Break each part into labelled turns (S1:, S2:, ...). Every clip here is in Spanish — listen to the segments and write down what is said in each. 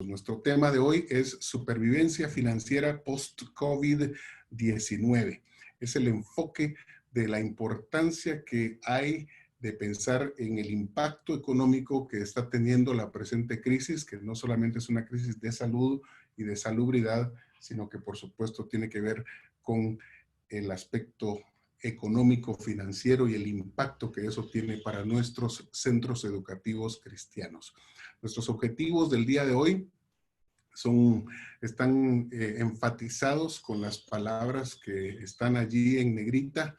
S1: Nuestro tema de hoy es supervivencia financiera post-COVID-19. Es el enfoque de la importancia que hay de pensar en el impacto económico que está teniendo la presente crisis, que no solamente es una crisis de salud y de salubridad, sino que por supuesto tiene que ver con el aspecto económico, financiero y el impacto que eso tiene para nuestros centros educativos cristianos. Nuestros objetivos del día de hoy están enfatizados con las palabras que están allí en negrita.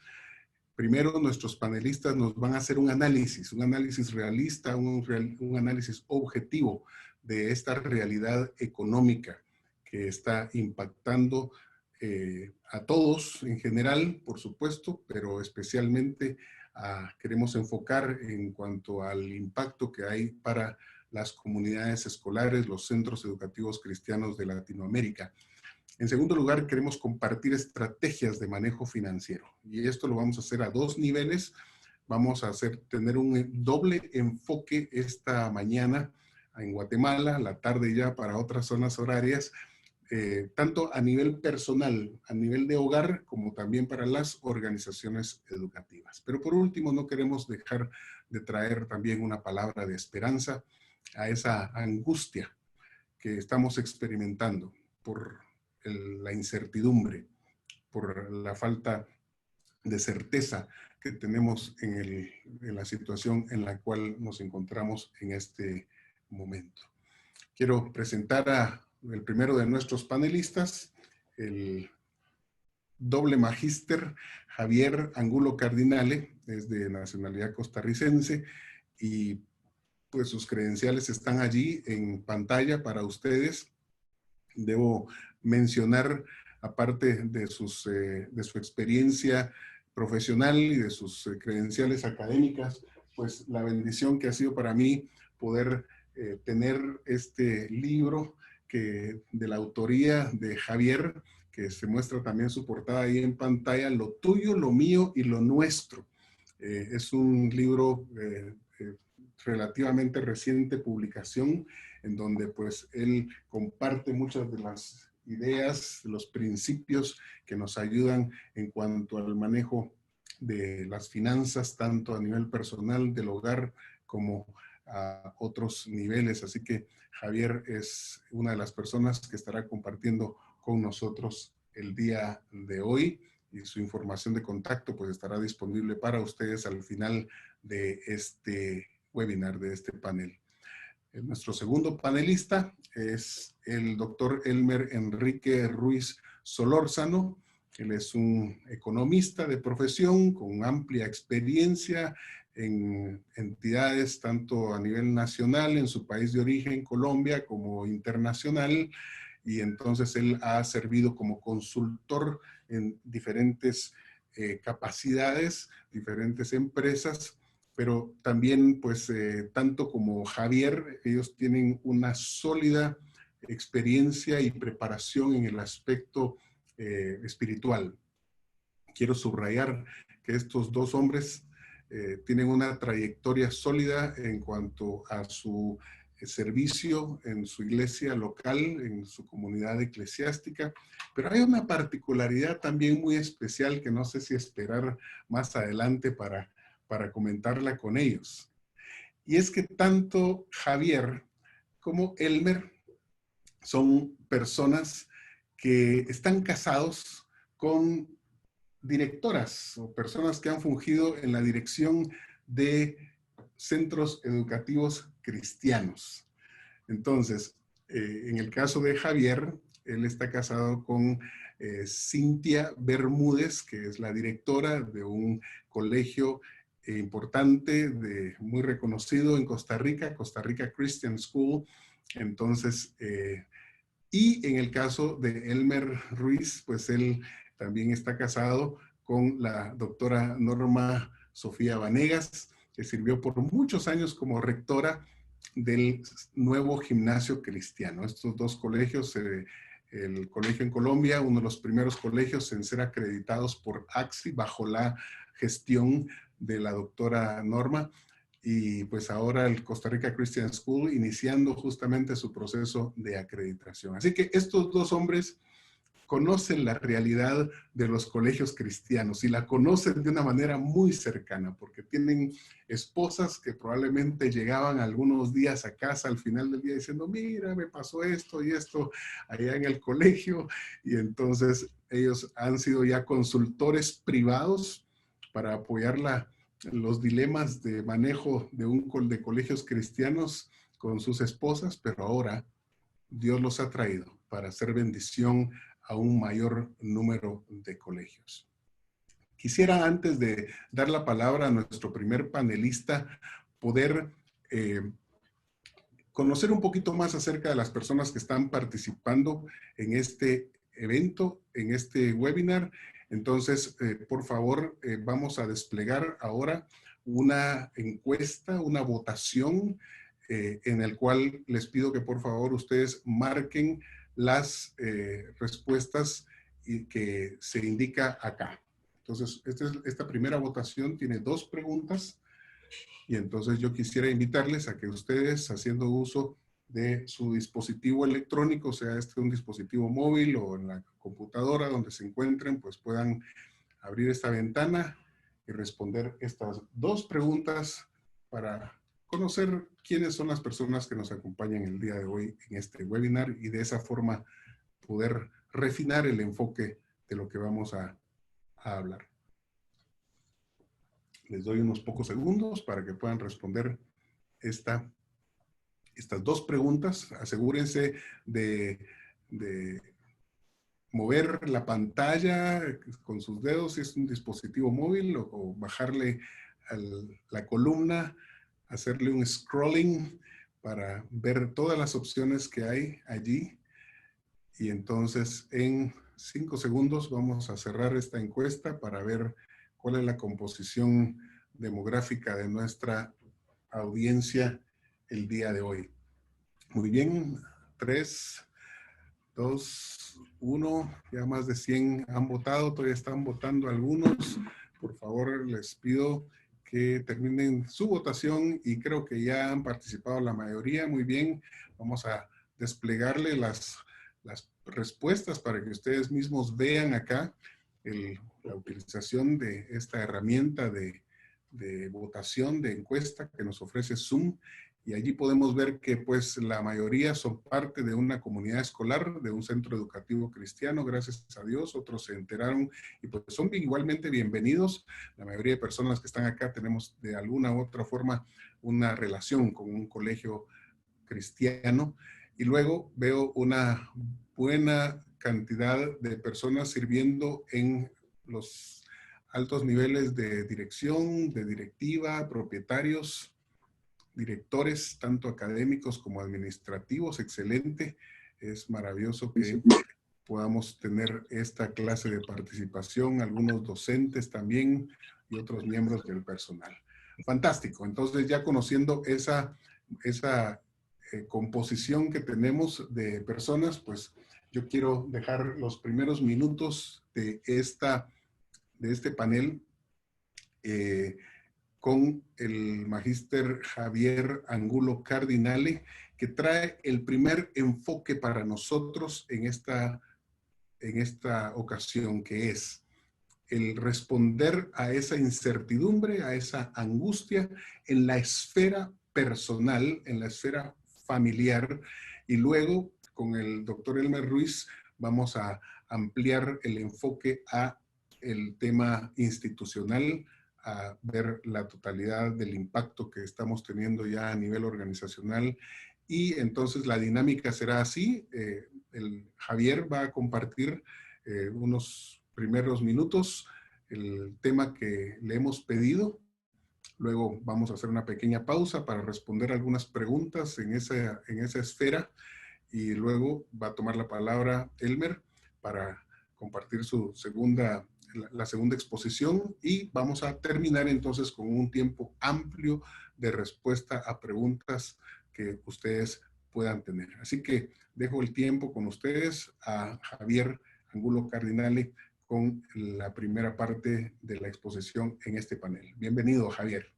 S1: Primero, nuestros panelistas nos van a hacer un análisis realista, un análisis objetivo de esta realidad económica que está impactando a todos en general, por supuesto, pero especialmente queremos enfocar en cuanto al impacto que hay para las comunidades escolares, los centros educativos cristianos de Latinoamérica. En segundo lugar, queremos compartir estrategias de manejo financiero. Y esto lo vamos a hacer a dos niveles. Vamos a tener un doble enfoque esta mañana en Guatemala, la tarde ya para otras zonas horarias, tanto a nivel personal, a nivel de hogar, como también para las organizaciones educativas. Pero por último, no queremos dejar de traer también una palabra de esperanza a esa angustia que estamos experimentando por la incertidumbre, por la falta de certeza que tenemos en la situación en la cual nos encontramos en este momento. Quiero presentar al primero de nuestros panelistas, el doble magíster Javier Angulo Cardinale, es de nacionalidad costarricense y pues sus credenciales están allí en pantalla para ustedes. Debo mencionar, aparte de su experiencia profesional y de sus credenciales académicas, pues la bendición que ha sido para mí poder tener este libro de la autoría de Javier, que se muestra también su portada ahí en pantalla, Lo tuyo, lo mío y lo nuestro. Es un libro relativamente reciente publicación, en donde pues él comparte muchas de las ideas, los principios que nos ayudan en cuanto al manejo de las finanzas, tanto a nivel personal, del hogar, como a otros niveles. Así que Javier es una de las personas que estará compartiendo con nosotros el día de hoy, y su información de contacto pues estará disponible para ustedes al final de este webinar, de este panel. Nuestro segundo panelista es el doctor Elmer Enrique Ruiz Solórzano. Él es un economista de profesión con amplia experiencia en entidades tanto a nivel nacional, en su país de origen, Colombia, como internacional. Y entonces él ha servido como consultor en diferentes capacidades, diferentes empresas, pero también, pues, tanto como Javier, ellos tienen una sólida experiencia y preparación en el aspecto espiritual. Quiero subrayar que estos dos hombres tienen una trayectoria sólida en cuanto a su servicio en su iglesia local, en su comunidad eclesiástica, pero hay una particularidad también muy especial que no sé si esperar más adelante para comentarla con ellos. Y es que tanto Javier como Elmer son personas que están casados con directoras o personas que han fungido en la dirección de centros educativos cristianos. Entonces, en el caso de Javier, él está casado con Cintia Bermúdez, que es la directora de un colegio importante, muy reconocido en Costa Rica Christian School. Entonces, y en el caso de Elmer Ruiz, pues él también está casado con la doctora Norma Sofía Vanegas, que sirvió por muchos años como rectora del nuevo gimnasio cristiano. Estos dos colegios, el colegio en Colombia, uno de los primeros colegios en ser acreditados por AXI bajo la gestión de la doctora Norma, y pues ahora el Costa Rica Christian School iniciando justamente su proceso de acreditación. Así que estos dos hombres conocen la realidad de los colegios cristianos y la conocen de una manera muy cercana, porque tienen esposas que probablemente llegaban algunos días a casa al final del día diciendo, mira, me pasó esto y esto allá en el colegio, y entonces ellos han sido ya consultores privados para apoyar los dilemas de manejo de colegios cristianos con sus esposas, pero ahora Dios los ha traído para hacer bendición a un mayor número de colegios. Quisiera, antes de dar la palabra a nuestro primer panelista, poder conocer un poquito más acerca de las personas que están participando en este evento, en este webinar. Entonces, por favor, vamos a desplegar ahora una encuesta, una votación, en el cual les pido que por favor ustedes marquen las respuestas que se indica acá. Entonces, esta primera votación tiene 2 preguntas y entonces yo quisiera invitarles a que ustedes, haciendo uso de su dispositivo electrónico, sea este un dispositivo móvil o en la computadora donde se encuentren, pues puedan abrir esta ventana y responder estas 2 preguntas para conocer quiénes son las personas que nos acompañan el día de hoy en este webinar y de esa forma poder refinar el enfoque de lo que vamos a hablar. Les doy unos pocos segundos para que puedan responder estas 2 preguntas. Asegúrense de mover la pantalla con sus dedos si es un dispositivo móvil o bajarle a la columna, hacerle un scrolling para ver todas las opciones que hay allí. Y entonces en 5 segundos vamos a cerrar esta encuesta para ver cuál es la composición demográfica de nuestra audiencia el día de hoy. Muy bien, 3, 2, 1, ya más de 100 han votado, todavía están votando algunos. Por favor, les pido que terminen su votación y creo que ya han participado la mayoría. Muy bien, vamos a desplegarle las respuestas para que ustedes mismos vean acá la utilización de esta herramienta de votación, de encuesta que nos ofrece Zoom. Y allí podemos ver que pues la mayoría son parte de una comunidad escolar, de un centro educativo cristiano, gracias a Dios. Otros se enteraron y pues son igualmente bienvenidos. La mayoría de personas que están acá tenemos de alguna u otra forma una relación con un colegio cristiano. Y luego veo una buena cantidad de personas sirviendo en los altos niveles de dirección, de directiva, propietarios, directores, tanto académicos como administrativos. Excelente. Es maravilloso que podamos tener esta clase de participación, algunos docentes también y otros miembros del personal. Fantástico. Entonces, ya conociendo esa composición que tenemos de personas, pues yo quiero dejar los primeros minutos de este panel con el magíster Javier Angulo Cardinale, que trae el primer enfoque para nosotros en esta ocasión, que es el responder a esa incertidumbre, a esa angustia en la esfera personal, en la esfera familiar, y luego con el doctor Elmer Ruiz vamos a ampliar el enfoque a el tema institucional, a ver la totalidad del impacto que estamos teniendo ya a nivel organizacional. Y entonces la dinámica será así. El Javier va a compartir unos primeros minutos el tema que le hemos pedido. Luego vamos a hacer una pequeña pausa para responder algunas preguntas en esa esfera. Y luego va a tomar la palabra Elmer para compartir la segunda exposición y vamos a terminar entonces con un tiempo amplio de respuesta a preguntas que ustedes puedan tener. Así que dejo el tiempo con ustedes a Javier Angulo Cardinale con la primera parte de la exposición en este panel. Bienvenido, Javier.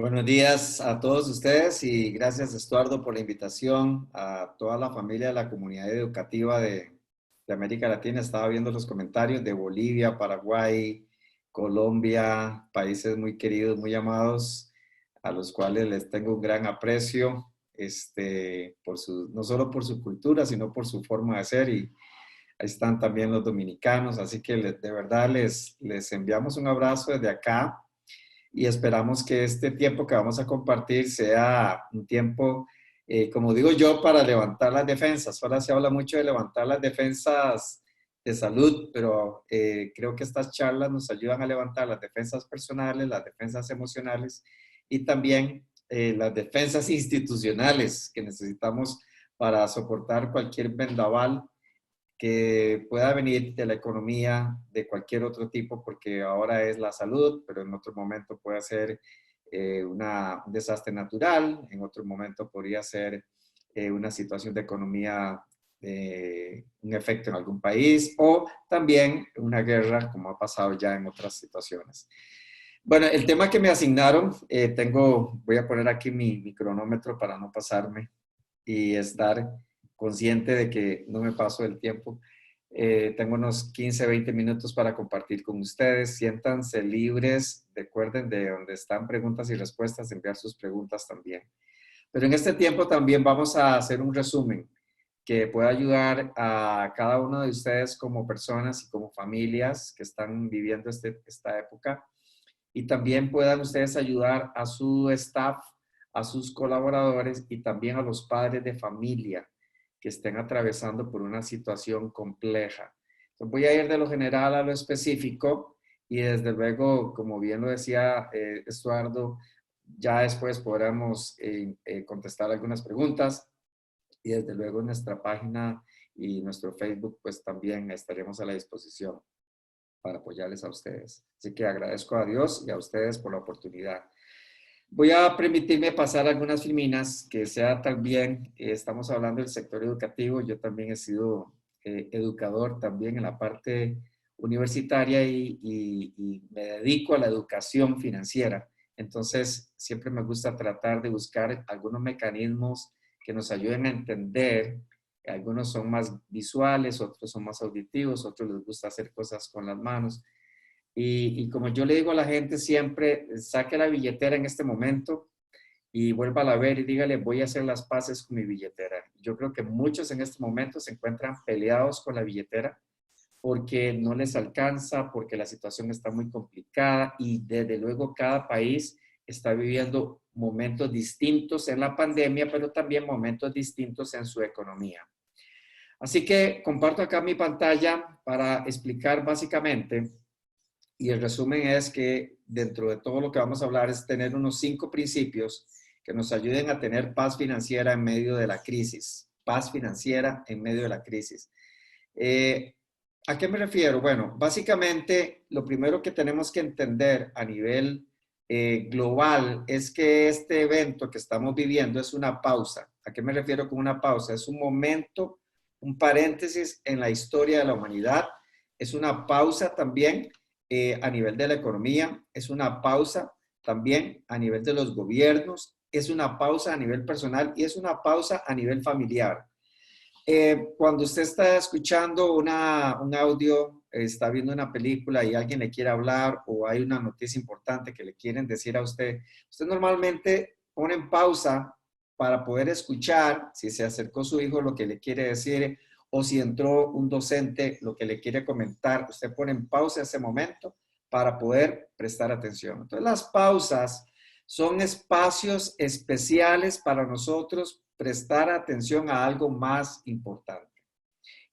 S2: Buenos días a todos ustedes y gracias, Estuardo, por la invitación a toda la familia de la comunidad educativa de América Latina. Estaba viendo los comentarios de Bolivia, Paraguay, Colombia, países muy queridos, muy amados, a los cuales les tengo un gran aprecio, no solo por su cultura, sino por su forma de ser. Y ahí están también los dominicanos, así que de verdad les enviamos un abrazo desde acá y esperamos que este tiempo que vamos a compartir sea un tiempo, como digo yo, para levantar las defensas. Ahora se habla mucho de levantar las defensas de salud, pero creo que estas charlas nos ayudan a levantar las defensas personales, las defensas emocionales y también las defensas institucionales que necesitamos para soportar cualquier vendaval que pueda venir de la economía de cualquier otro tipo, porque ahora es la salud, pero en otro momento puede ser un desastre natural, en otro momento podría ser una situación de economía, un efecto en algún país, o también una guerra, como ha pasado ya en otras situaciones. Bueno, el tema que me asignaron, voy a poner aquí mi cronómetro para no pasarme y estar consciente de que no me paso el tiempo. Tengo unos 15, 20 minutos para compartir con ustedes. Siéntanse libres, recuerden de donde están preguntas y respuestas, enviar sus preguntas también. Pero en este tiempo también vamos a hacer un resumen que pueda ayudar a cada uno de ustedes como personas y como familias que están viviendo esta época, y también puedan ustedes ayudar a su staff, a sus colaboradores y también a los padres de familia que estén atravesando por una situación compleja. Entonces voy a ir de lo general a lo específico y desde luego, como bien lo decía Estuardo, ya después podremos contestar algunas preguntas y desde luego nuestra página y nuestro Facebook pues también estaremos a la disposición para apoyarles a ustedes. Así que agradezco a Dios y a ustedes por la oportunidad. Voy a permitirme pasar algunas filminas que sea también, estamos hablando del sector educativo, yo también he sido educador también en la parte universitaria y me dedico a la educación financiera. Entonces, siempre me gusta tratar de buscar algunos mecanismos que nos ayuden a entender. Algunos son más visuales, otros son más auditivos, otros les gusta hacer cosas con las manos. Y como yo le digo a la gente siempre, saque la billetera en este momento y vuélvala a ver y dígale, voy a hacer las paces con mi billetera. Yo creo que muchos en este momento se encuentran peleados con la billetera porque no les alcanza, porque la situación está muy complicada y desde luego cada país está viviendo momentos distintos en la pandemia, pero también momentos distintos en su economía. Así que comparto acá mi pantalla para explicar básicamente, y el resumen es que dentro de todo lo que vamos a hablar es tener unos 5 principios que nos ayuden a tener paz financiera en medio de la crisis. Paz financiera en medio de la crisis. ¿A qué me refiero? Bueno, básicamente lo primero que tenemos que entender a nivel global es que este evento que estamos viviendo es una pausa. ¿A qué me refiero con una pausa? Es un momento, un paréntesis en la historia de la humanidad. Es una pausa también a nivel de la economía, es una pausa también a nivel de los gobiernos, es una pausa a nivel personal y es una pausa a nivel familiar. Cuando usted está escuchando un audio, está viendo una película y alguien le quiere hablar o hay una noticia importante que le quieren decir a usted, usted normalmente pone en pausa para poder escuchar si se acercó su hijo lo que le quiere decir o si entró un docente lo que le quiere comentar. Usted pone en pausa ese momento para poder prestar atención. Entonces las pausas son espacios especiales para nosotros prestar atención a algo más importante.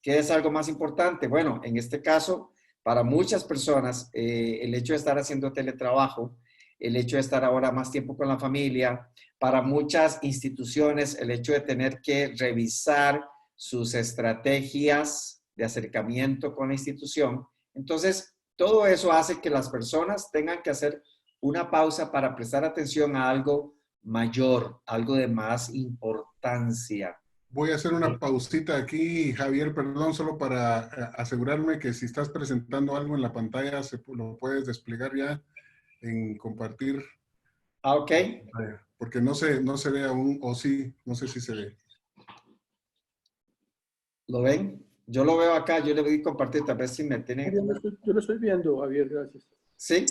S2: ¿Qué es algo más importante? Bueno, en este caso, para muchas personas, el hecho de estar haciendo teletrabajo, el hecho de estar ahora más tiempo con la familia, para muchas instituciones, el hecho de tener que revisar sus estrategias de acercamiento con la institución. Entonces, todo eso hace que las personas tengan que hacer una pausa para prestar atención a algo mayor, algo de más importancia.
S1: Voy a hacer una pausita aquí, Javier, perdón, solo para asegurarme que si estás presentando algo en la pantalla, lo puedes desplegar ya en compartir.
S2: Ah, ok.
S1: Porque no se ve aún, o sí, no sé si se ve.
S2: ¿Lo ven? Yo lo veo acá, yo le voy a compartir, tal vez si me tienen...
S3: Yo lo estoy viendo, Javier, gracias.
S2: ¿Sí?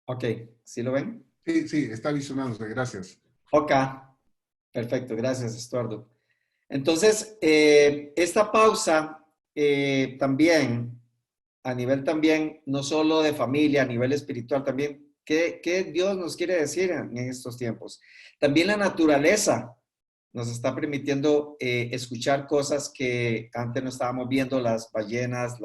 S2: Ok, ¿sí lo ven?
S1: Sí, sí, está visionándose, gracias.
S2: Ok, perfecto, gracias, Estuardo. Entonces, esta pausa también, a nivel también, no solo de familia, a nivel espiritual también, ¿qué Dios nos quiere decir en estos tiempos? También la naturaleza nos está permitiendo escuchar cosas que antes no estábamos viendo, las ballenas,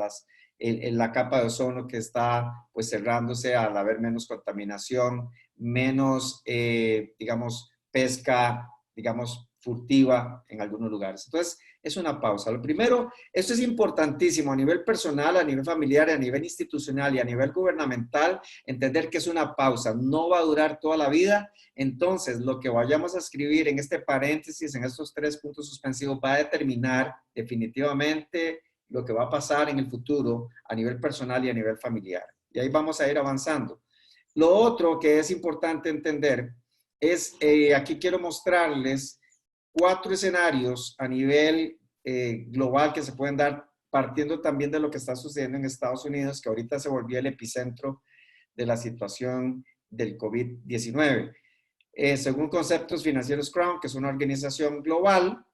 S2: la capa de ozono que está pues cerrándose al haber menos contaminación, menos, digamos, pesca, digamos, furtiva en algunos lugares. Entonces, es una pausa. Lo primero, esto es importantísimo a nivel personal, a nivel familiar, a nivel institucional y a nivel gubernamental, entender que es una pausa, no va a durar toda la vida. Entonces, lo que vayamos a escribir en este paréntesis, en estos 3 puntos suspensivos, va a determinar definitivamente lo que va a pasar en el futuro a nivel personal y a nivel familiar. Y ahí vamos a ir avanzando. Lo otro que es importante entender es, aquí quiero mostrarles 4 escenarios a nivel global que se pueden dar partiendo también de lo que está sucediendo en Estados Unidos, que ahorita se volvió el epicentro de la situación del COVID-19. Según Conceptos Financieros Crown, que es una organización global,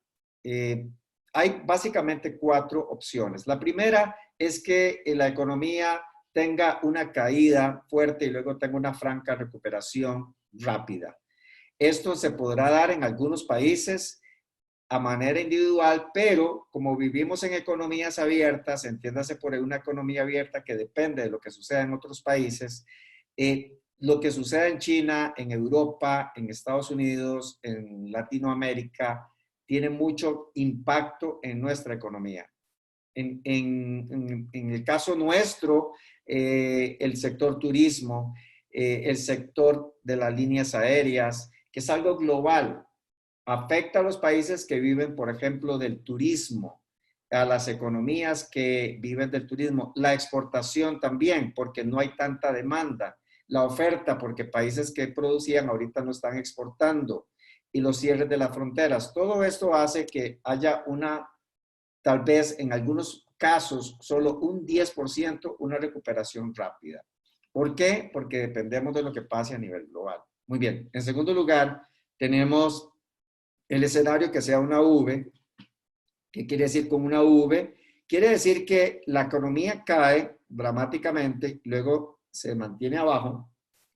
S2: hay básicamente 4 opciones. La primera es que la economía tenga una caída fuerte y luego tenga una franca recuperación rápida. Esto se podrá dar en algunos países a manera individual, pero como vivimos en economías abiertas, entiéndase por una economía abierta que depende de lo que suceda en otros países, lo que suceda en China, en Europa, en Estados Unidos, en Latinoamérica, tiene mucho impacto en nuestra economía. En el caso nuestro, el sector turismo, el sector de las líneas aéreas, que es algo global, afecta a los países que viven, por ejemplo, del turismo, a las economías que viven del turismo, la exportación también, porque no hay tanta demanda, la oferta, porque países que producían ahorita no están exportando, y los cierres de las fronteras. Todo esto hace que haya tal vez en algunos casos, solo un 10%, una recuperación rápida. ¿Por qué? Porque dependemos de lo que pase a nivel global. Muy bien. En segundo lugar, tenemos el escenario que sea una V. ¿Qué quiere decir con una V? Quiere decir que la economía cae dramáticamente, luego se mantiene abajo,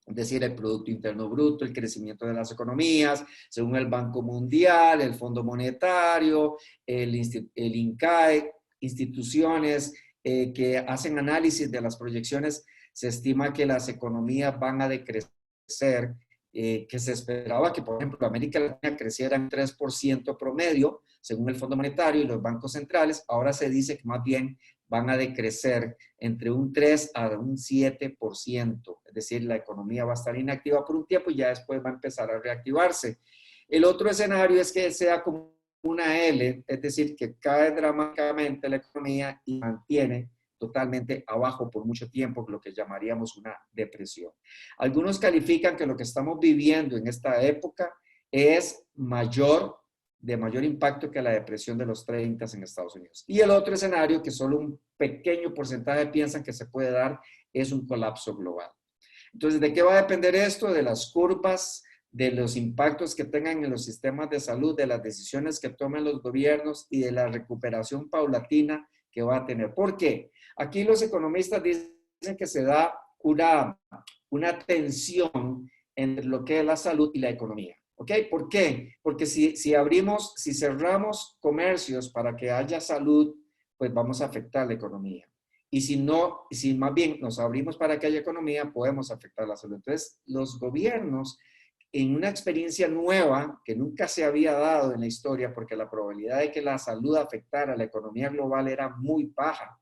S2: es decir, el Producto Interno Bruto, el crecimiento de las economías, según el Banco Mundial, el Fondo Monetario, el INCAE, instituciones que hacen análisis de las proyecciones, se estima que las economías van a decrecer, que se esperaba que, por ejemplo, América Latina creciera en 3% promedio, según el Fondo Monetario y los bancos centrales. Ahora se dice que más bien van a decrecer entre un 3 a un 7%. Es decir, la economía va a estar inactiva por un tiempo y ya después va a empezar a reactivarse. El otro escenario es que sea como una L, es decir, que cae dramáticamente la economía y mantiene totalmente abajo por mucho tiempo, lo que llamaríamos una depresión. Algunos califican que lo que estamos viviendo en esta época es de mayor impacto que la depresión de los 30 en Estados Unidos. Y el otro escenario, que solo un pequeño porcentaje piensan que se puede dar, es un colapso global. Entonces, ¿de qué va a depender esto? De las curvas, de los impactos que tengan en los sistemas de salud, de las decisiones que tomen los gobiernos y de la recuperación paulatina que va a tener. ¿Por qué? Aquí los economistas dicen que se da una tensión entre lo que es la salud y la economía. ¿Ok? ¿Por qué? Porque si cerramos comercios para que haya salud, pues vamos a afectar la economía. Y si más bien nos abrimos para que haya economía, podemos afectar la salud. Entonces, los gobiernos, en una experiencia nueva que nunca se había dado en la historia, porque la probabilidad de que la salud afectara a la economía global era muy baja.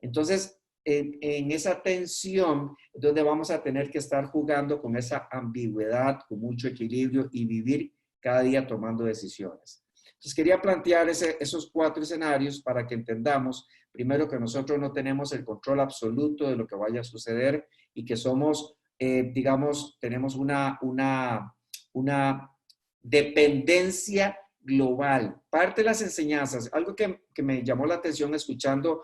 S2: Entonces, en esa tensión, es donde vamos a tener que estar jugando con esa ambigüedad, con mucho equilibrio y vivir cada día tomando decisiones. Entonces, quería plantear esos 4 escenarios para que entendamos, primero, que nosotros no tenemos el control absoluto de lo que vaya a suceder y que somos digamos, tenemos una dependencia global. Parte de las enseñanzas, algo que me llamó la atención escuchando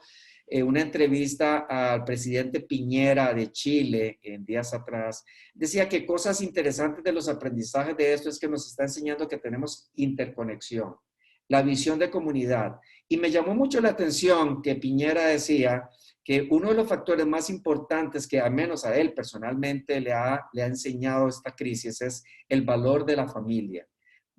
S2: una entrevista al presidente Piñera de Chile en días atrás, decía que cosas interesantes de los aprendizajes de esto es que nos está enseñando que tenemos interconexión, la visión de comunidad. Y me llamó mucho la atención que Piñera decía que uno de los factores más importantes que al menos a él personalmente le ha enseñado esta crisis es el valor de la familia.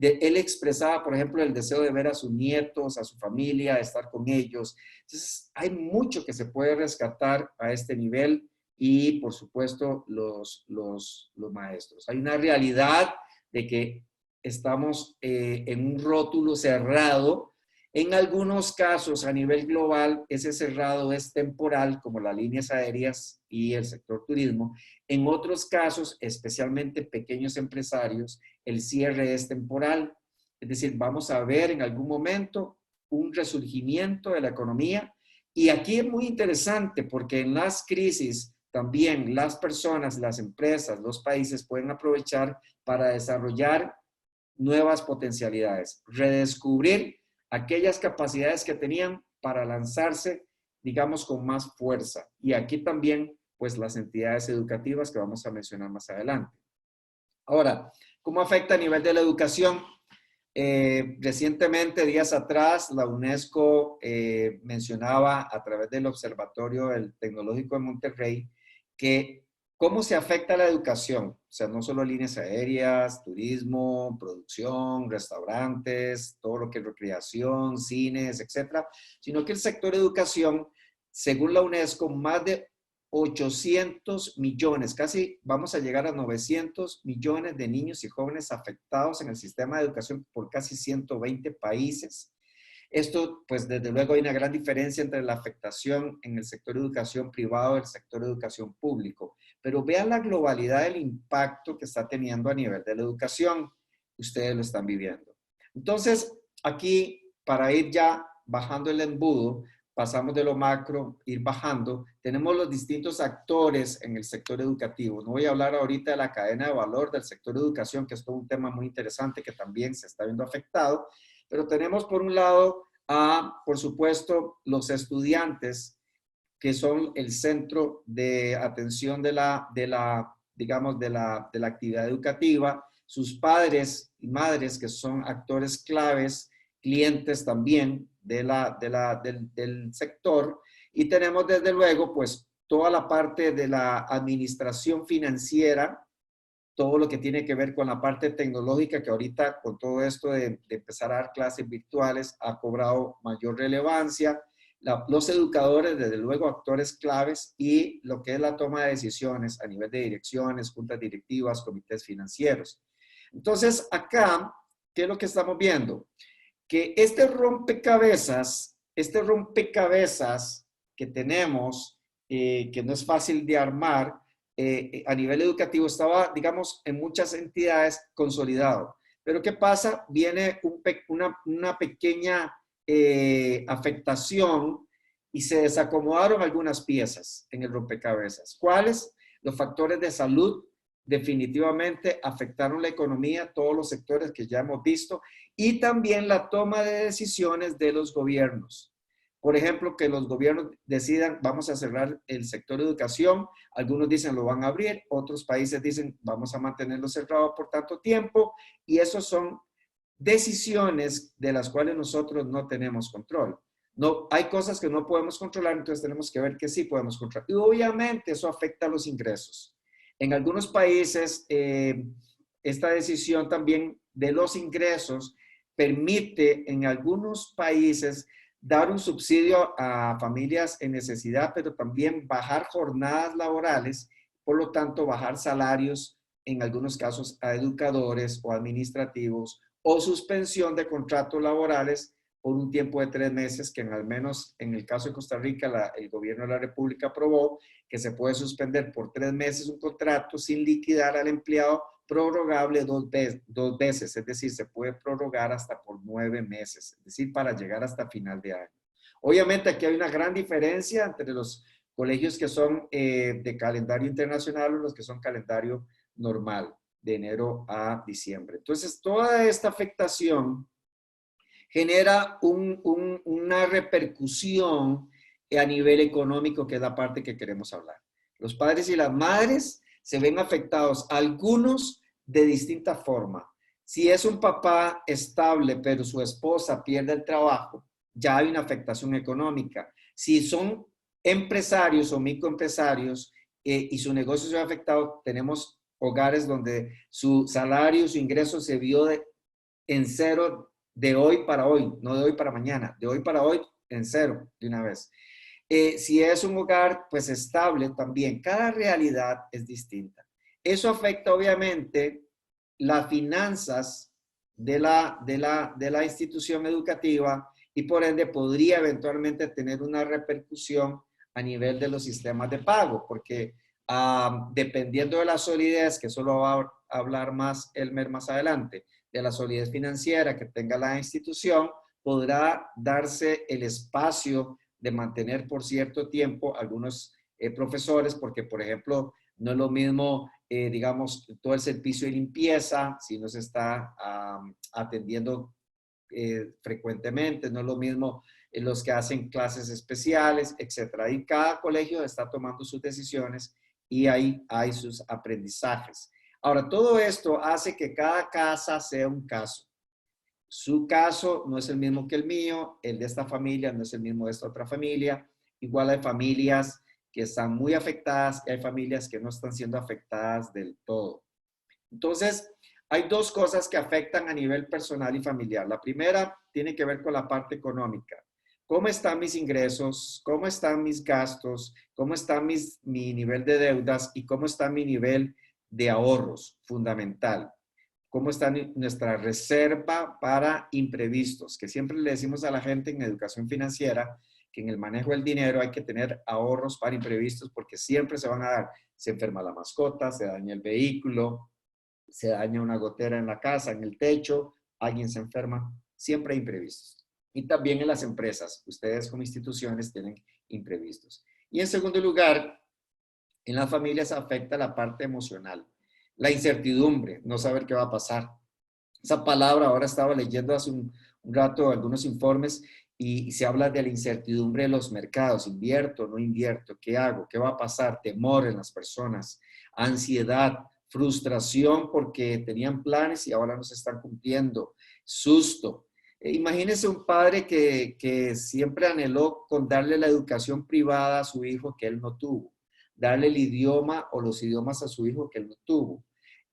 S2: Él expresaba, por ejemplo, el deseo de ver a sus nietos, a su familia, estar con ellos. Entonces, hay mucho que se puede rescatar a este nivel y, por supuesto, los maestros. Hay una realidad de que estamos en un rótulo cerrado. En algunos casos, a nivel global, ese cerrado es temporal, como las líneas aéreas y el sector turismo. En otros casos, especialmente pequeños empresarios, el cierre es temporal. Es decir, vamos a ver en algún momento un resurgimiento de la economía. Y aquí es muy interesante porque en las crisis también las personas, las empresas, los países pueden aprovechar para desarrollar nuevas potencialidades, redescubrir aquellas capacidades que tenían para lanzarse, digamos, con más fuerza. Y aquí también, pues, las entidades educativas que vamos a mencionar más adelante. Ahora, ¿cómo afecta a nivel de la educación? Recientemente, días atrás, la UNESCO mencionaba a través del Observatorio del Tecnológico de Monterrey que cómo se afecta la educación, o sea, no solo líneas aéreas, turismo, producción, restaurantes, todo lo que es recreación, cines, etcétera, sino que el sector educación, según la UNESCO, más de 800 millones, casi vamos a llegar a 900 millones de niños y jóvenes afectados en el sistema de educación por casi 120 países. Esto, pues desde luego hay una gran diferencia entre la afectación en el sector de educación privado y el sector de educación público. Pero vean la globalidad del impacto que está teniendo a nivel de la educación. Ustedes lo están viviendo. Entonces, aquí, para ir ya bajando el embudo, pasamos de lo macro, ir bajando, tenemos los distintos actores en el sector educativo. No voy a hablar ahorita de la cadena de valor del sector de educación, que es todo un tema muy interesante que también se está viendo afectado, pero tenemos por un lado por supuesto, los estudiantes, que son el centro de atención digamos, de la actividad educativa, sus padres y madres, que son actores claves, clientes también del sector, y tenemos desde luego, pues, toda la parte de la administración financiera, todo lo que tiene que ver con la parte tecnológica, que ahorita con todo esto de empezar a dar clases virtuales ha cobrado mayor relevancia, los educadores, desde luego, actores claves, y lo que es la toma de decisiones a nivel de direcciones, juntas directivas, comités financieros. Entonces, acá, ¿qué es lo que estamos viendo? Que este rompecabezas que tenemos, que no es fácil de armar, a nivel educativo estaba, digamos, en muchas entidades consolidado. Pero ¿qué pasa? Viene una pequeña afectación y se desacomodaron algunas piezas en el rompecabezas. ¿Cuáles? Los factores de salud definitivamente afectaron la economía, todos los sectores que ya hemos visto, y también la toma de decisiones de los gobiernos. Por ejemplo, que los gobiernos decidan, vamos a cerrar el sector de educación, algunos dicen lo van a abrir, otros países dicen vamos a mantenerlo cerrado por tanto tiempo, y esos son decisiones de las cuales nosotros no tenemos control. No, hay cosas que no podemos controlar, entonces tenemos que ver que sí podemos controlar. Y obviamente eso afecta a los ingresos. En algunos países, esta decisión también de los ingresos permite en algunos países dar un subsidio a familias en necesidad, pero también bajar jornadas laborales, por lo tanto bajar salarios en algunos casos a educadores o administrativos, o suspensión de contratos laborales por un tiempo de 3 meses, que al menos en el caso de Costa Rica, el gobierno de la República aprobó que se puede suspender por 3 meses un contrato sin liquidar al empleado, prorrogable 2 veces, es decir, se puede prorrogar hasta por 9 meses, es decir, para llegar hasta final de año. Obviamente aquí hay una gran diferencia entre los colegios que son de calendario internacional o los que son calendario normal, de enero a diciembre. Entonces, toda esta afectación genera una repercusión a nivel económico, que es la parte que queremos hablar. Los padres y las madres se ven afectados, algunos de distinta forma. Si es un papá estable, pero su esposa pierde el trabajo, ya hay una afectación económica. Si son empresarios o microempresarios y su negocio se ve afectado, tenemos hogares donde su salario, su ingreso se vio en cero de hoy para hoy, no de hoy para mañana, de hoy para hoy en cero de una vez. Si es un hogar pues estable también, cada realidad es distinta. Eso afecta obviamente las finanzas de la institución educativa y por ende podría eventualmente tener una repercusión a nivel de los sistemas de pago, porque dependiendo de la solidez, que eso lo va a hablar más Elmer más adelante, de la solidez financiera que tenga la institución, podrá darse el espacio de mantener por cierto tiempo algunos profesores, porque por ejemplo, no es lo mismo, digamos, todo el servicio de limpieza, si no se está atendiendo frecuentemente, no es lo mismo los que hacen clases especiales, etcétera. Y cada colegio está tomando sus decisiones y ahí hay sus aprendizajes. Ahora, todo esto hace que cada casa sea un caso. Su caso no es el mismo que el mío, el de esta familia no es el mismo de esta otra familia. Igual hay familias que están muy afectadas y hay familias que no están siendo afectadas del todo. Entonces, hay dos cosas que afectan a nivel personal y familiar. La primera tiene que ver con la parte económica. ¿Cómo están mis ingresos? ¿Cómo están mis gastos? ¿Cómo está mi nivel de deudas? ¿Y cómo está mi nivel de ahorros? Fundamental. ¿Cómo está nuestra reserva para imprevistos? Que siempre le decimos a la gente en educación financiera que en el manejo del dinero hay que tener ahorros para imprevistos porque siempre se van a dar. Se enferma la mascota, se daña el vehículo, se daña una gotera en la casa, en el techo, alguien se enferma, siempre hay imprevistos. Y también en las empresas, ustedes como instituciones tienen imprevistos. Y en segundo lugar, en las familias afecta la parte emocional, la incertidumbre, no saber qué va a pasar. Esa palabra, ahora estaba leyendo hace un rato algunos informes y se habla de la incertidumbre de los mercados, invierto, no invierto, ¿qué hago? ¿Qué va a pasar? Temor en las personas, ansiedad, frustración porque tenían planes y ahora no se están cumpliendo, susto. Imagínese un padre que siempre anheló con darle la educación privada a su hijo que él no tuvo, darle el idioma o los idiomas a su hijo que él no tuvo,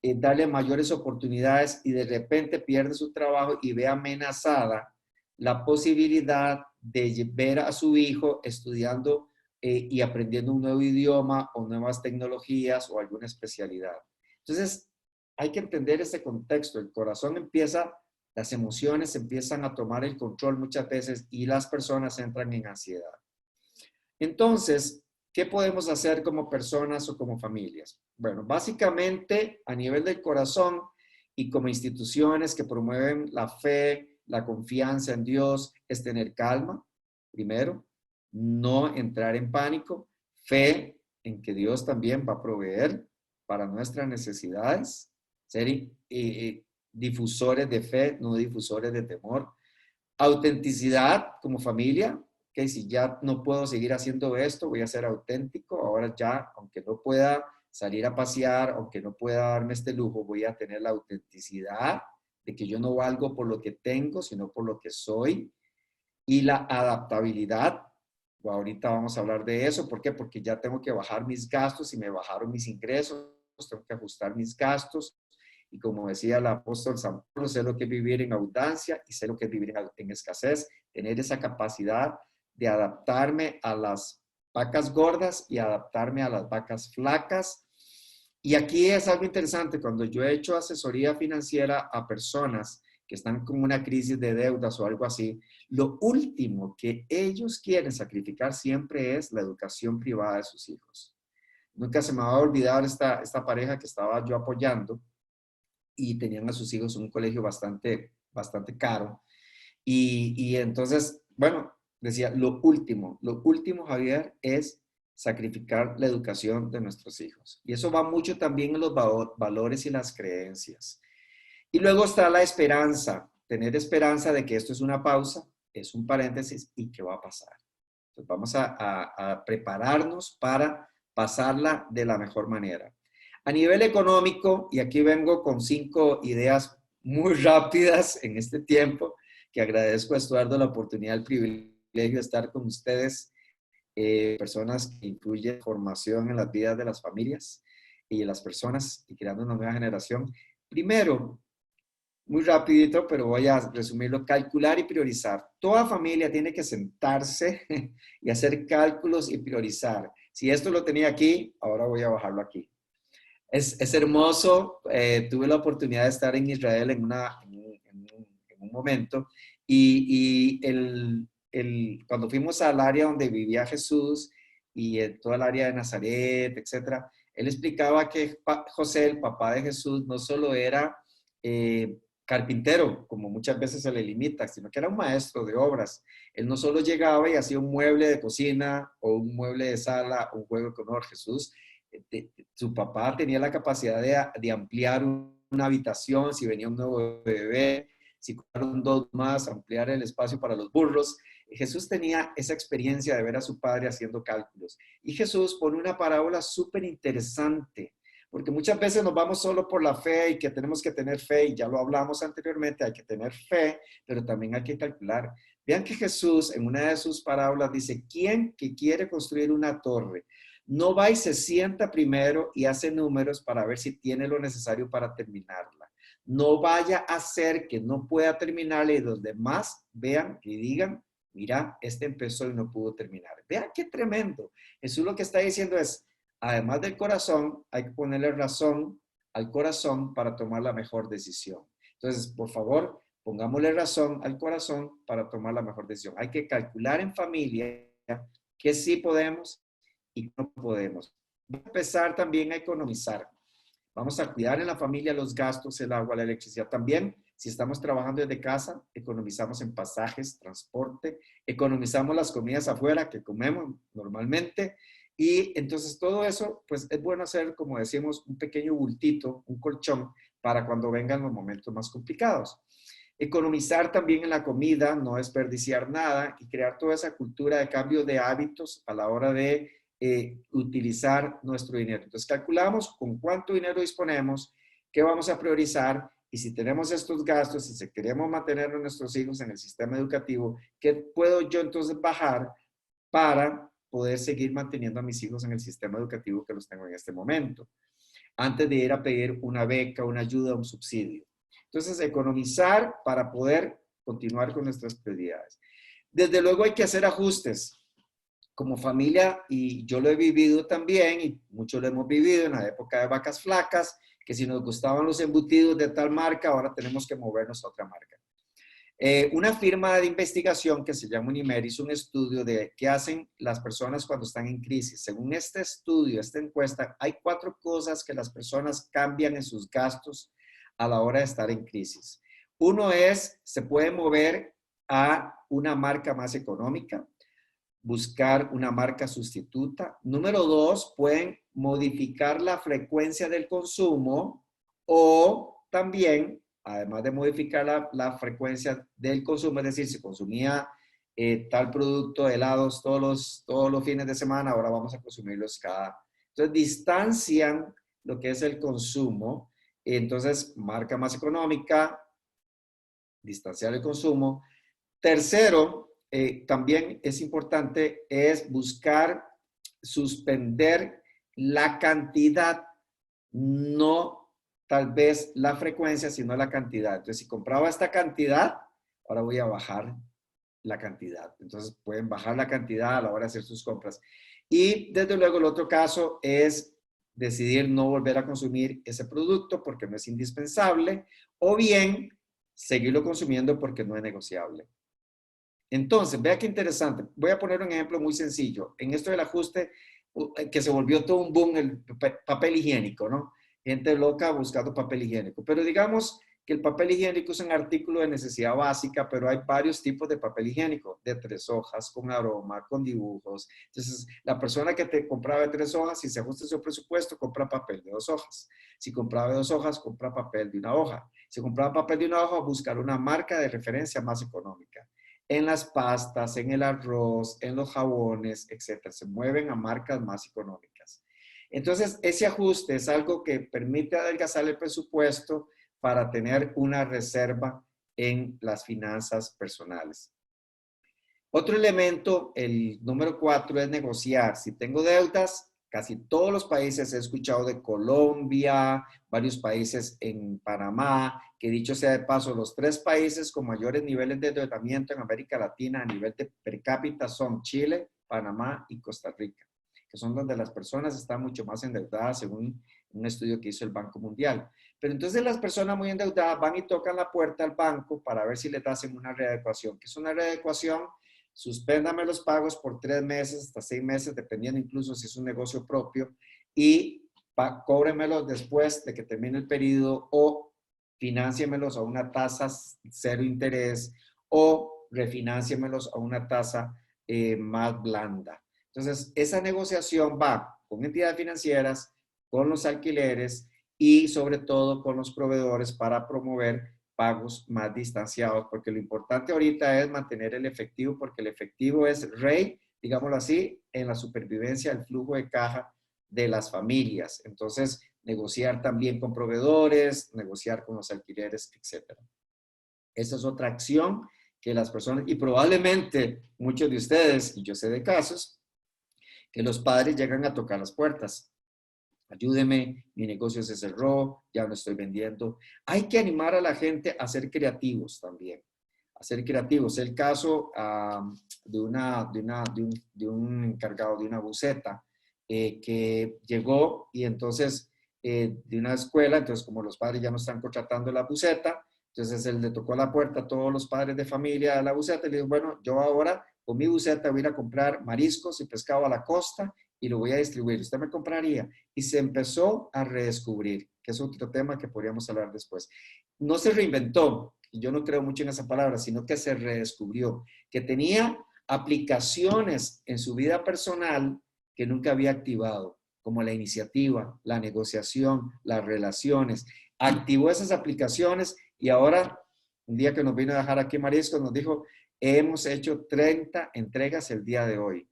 S2: darle mayores oportunidades y de repente pierde su trabajo y ve amenazada la posibilidad de ver a su hijo estudiando y aprendiendo un nuevo idioma o nuevas tecnologías o alguna especialidad. Entonces, hay que entender ese contexto. El corazón empieza, las emociones empiezan a tomar el control muchas veces y las personas entran en ansiedad. Entonces, ¿qué podemos hacer como personas o como familias? Bueno, básicamente a nivel del corazón y como instituciones que promueven la fe, la confianza en Dios, es tener calma, primero, no entrar en pánico, fe en que Dios también va a proveer para nuestras necesidades, ser difusores de fe, no difusores de temor, autenticidad como familia, que si ya no puedo seguir haciendo esto, voy a ser auténtico, ahora ya, aunque no pueda salir a pasear, aunque no pueda darme este lujo, voy a tener la autenticidad de que yo no valgo por lo que tengo, sino por lo que soy, y la adaptabilidad. Ahorita vamos a hablar de eso. ¿Por qué? Porque ya tengo que bajar mis gastos y me bajaron mis ingresos, tengo que ajustar mis gastos. Y como decía el apóstol San Pablo, sé lo que es vivir en abundancia y sé lo que es vivir en escasez. Tener esa capacidad de adaptarme a las vacas gordas y adaptarme a las vacas flacas. Y aquí es algo interesante. Cuando yo he hecho asesoría financiera a personas que están con una crisis de deudas o algo así, lo último que ellos quieren sacrificar siempre es la educación privada de sus hijos. Nunca se me va a olvidar esta pareja que estaba yo apoyando y tenían a sus hijos en un colegio bastante caro. Y entonces, bueno, decía, lo último, Javier, es sacrificar la educación de nuestros hijos. Y eso va mucho también en los valores y las creencias. Y luego está la esperanza, tener esperanza de que esto es una pausa, es un paréntesis y que va a pasar. Entonces vamos a prepararnos para pasarla de la mejor manera. A nivel económico, y aquí vengo con 5 ideas muy rápidas en este tiempo, que agradezco a Estuardo la oportunidad, el privilegio de estar con ustedes, personas que incluyen formación en las vidas de las familias y de las personas y creando una nueva generación. Primero, muy rapidito, pero voy a resumirlo, calcular y priorizar. Toda familia tiene que sentarse y hacer cálculos y priorizar. Si esto lo tenía aquí, ahora voy a bajarlo aquí. Es hermoso. Tuve la oportunidad de estar en Israel en un momento y cuando fuimos al área donde vivía Jesús y en toda el área de Nazaret, etcétera, él explicaba que José, el papá de Jesús, no solo era carpintero, como muchas veces se le limita, sino que era un maestro de obras. Él no solo llegaba y hacía un mueble de cocina o un mueble de sala, un juego con honor. Jesús, su papá tenía la capacidad de ampliar una habitación, si venía un nuevo bebé, si fueron 2 más, ampliar el espacio para los burros. Jesús tenía esa experiencia de ver a su padre haciendo cálculos. Y Jesús pone una parábola súper interesante, porque muchas veces nos vamos solo por la fe y que tenemos que tener fe, y ya lo hablamos anteriormente, hay que tener fe, pero también hay que calcular. Vean que Jesús en una de sus parábolas dice, ¿quién que quiere construir una torre no va y se sienta primero y hace números para ver si tiene lo necesario para terminarla? No vaya a hacer que no pueda terminarla y los demás vean y digan, mira, este empezó y no pudo terminar. Vean qué tremendo. Jesús lo que está diciendo es, además del corazón, hay que ponerle razón al corazón para tomar la mejor decisión. Entonces, por favor, pongámosle razón al corazón para tomar la mejor decisión. Hay que calcular en familia qué sí podemos y no podemos. Voy a empezar también a economizar. Vamos a cuidar en la familia los gastos, el agua, la electricidad. También, si estamos trabajando desde casa, economizamos en pasajes, transporte, economizamos las comidas afuera que comemos normalmente. Y entonces todo eso, pues es bueno hacer, como decimos, un pequeño bultito, un colchón, para cuando vengan los momentos más complicados. Economizar también en la comida, no desperdiciar nada y crear toda esa cultura de cambio de hábitos a la hora de utilizar nuestro dinero. Entonces calculamos con cuánto dinero disponemos, qué vamos a priorizar y si tenemos estos gastos y si queremos mantener a nuestros hijos en el sistema educativo, ¿qué puedo yo entonces bajar para poder seguir manteniendo a mis hijos en el sistema educativo que los tengo en este momento? Antes de ir a pedir una beca, una ayuda, un subsidio. Entonces, economizar para poder continuar con nuestras prioridades. Desde luego hay que hacer ajustes como familia, y yo lo he vivido también, y muchos lo hemos vivido en la época de vacas flacas, que si nos gustaban los embutidos de tal marca, ahora tenemos que movernos a otra marca. Una firma de investigación que se llama Unimer hizo un estudio de qué hacen las personas cuando están en crisis. Según este estudio, esta encuesta, hay 4 cosas que las personas cambian en sus gastos a la hora de estar en crisis. Uno es, se puede mover a una marca más económica, buscar una marca sustituta. Número 2, pueden modificar la frecuencia del consumo o también, además de modificar la frecuencia del consumo, es decir, si consumía tal producto, helados todos los fines de semana, ahora vamos a consumirlos cada. Entonces, distancian lo que es el consumo. Entonces, marca más económica, distanciar el consumo. Tercero, también es importante, es buscar suspender la cantidad, no tal vez la frecuencia, sino la cantidad. Entonces, si compraba esta cantidad, ahora voy a bajar la cantidad. Entonces, pueden bajar la cantidad a la hora de hacer sus compras. Y desde luego, el otro caso es decidir no volver a consumir ese producto porque no es indispensable, o bien seguirlo consumiendo porque no es negociable. Entonces, vea qué interesante. Voy a poner un ejemplo muy sencillo. En esto del ajuste, que se volvió todo un boom, el papel higiénico, ¿no? Gente loca buscando papel higiénico. Pero digamos que el papel higiénico es un artículo de necesidad básica, pero hay varios tipos de papel higiénico, de 3 hojas, con aroma, con dibujos. Entonces, la persona que te compraba de 3 hojas, si se ajusta su presupuesto, compra papel de 2 hojas. Si compraba de 2 hojas, compra papel de 1 hoja. Si compraba papel de 1 hoja, buscar una marca de referencia más económica. En las pastas, en el arroz, en los jabones, etcétera. Se mueven a marcas más económicas. Entonces, ese ajuste es algo que permite adelgazar el presupuesto para tener una reserva en las finanzas personales. Otro elemento, el número 4, es negociar. Si tengo deudas, casi todos los países, he escuchado de Colombia, varios países en Panamá, que dicho sea de paso, los 3 países con mayores niveles de endeudamiento en América Latina a nivel de per cápita son Chile, Panamá y Costa Rica, que son donde las personas están mucho más endeudadas según un estudio que hizo el Banco Mundial. Pero entonces las personas muy endeudadas van y tocan la puerta al banco para ver si les hacen una readecuación. ¿Qué es una readecuación? Suspéndame los pagos por 3 meses hasta 6 meses, dependiendo incluso si es un negocio propio, y cóbremelos después de que termine el periodo, o financiemelos a una tasa 0 interés, o refinanciemelos a una tasa más blanda. Entonces, esa negociación va con entidades financieras, con los alquileres y sobre todo con los proveedores para promover pagos más distanciados, porque lo importante ahorita es mantener el efectivo, porque el efectivo es rey, digámoslo así, en la supervivencia del flujo de caja de las familias. Entonces, negociar también con proveedores, negociar con los alquileres, etc. Esa es otra acción que las personas, y probablemente muchos de ustedes, y yo sé de casos, que los padres llegan a tocar las puertas. Ayúdeme, mi negocio se cerró, ya no estoy vendiendo. Hay que animar a la gente a ser creativos también, a ser creativos. El caso de un encargado de una buceta que llegó y entonces de una escuela, entonces como los padres ya no están contratando la buceta, entonces él le tocó la puerta a todos los padres de familia de la buceta y le dijo, bueno, yo ahora con mi buceta voy a ir a comprar mariscos y pescado a la costa y lo voy a distribuir. ¿Usted me compraría? Y se empezó a redescubrir, que es otro tema que podríamos hablar después. No se reinventó, y yo no creo mucho en esa palabra, sino que se redescubrió, que tenía aplicaciones en su vida personal que nunca había activado, como la iniciativa, la negociación, las relaciones. Activó esas aplicaciones y ahora, un día que nos vino a dejar aquí Mariscos, nos dijo, hemos hecho 30 entregas el día de hoy.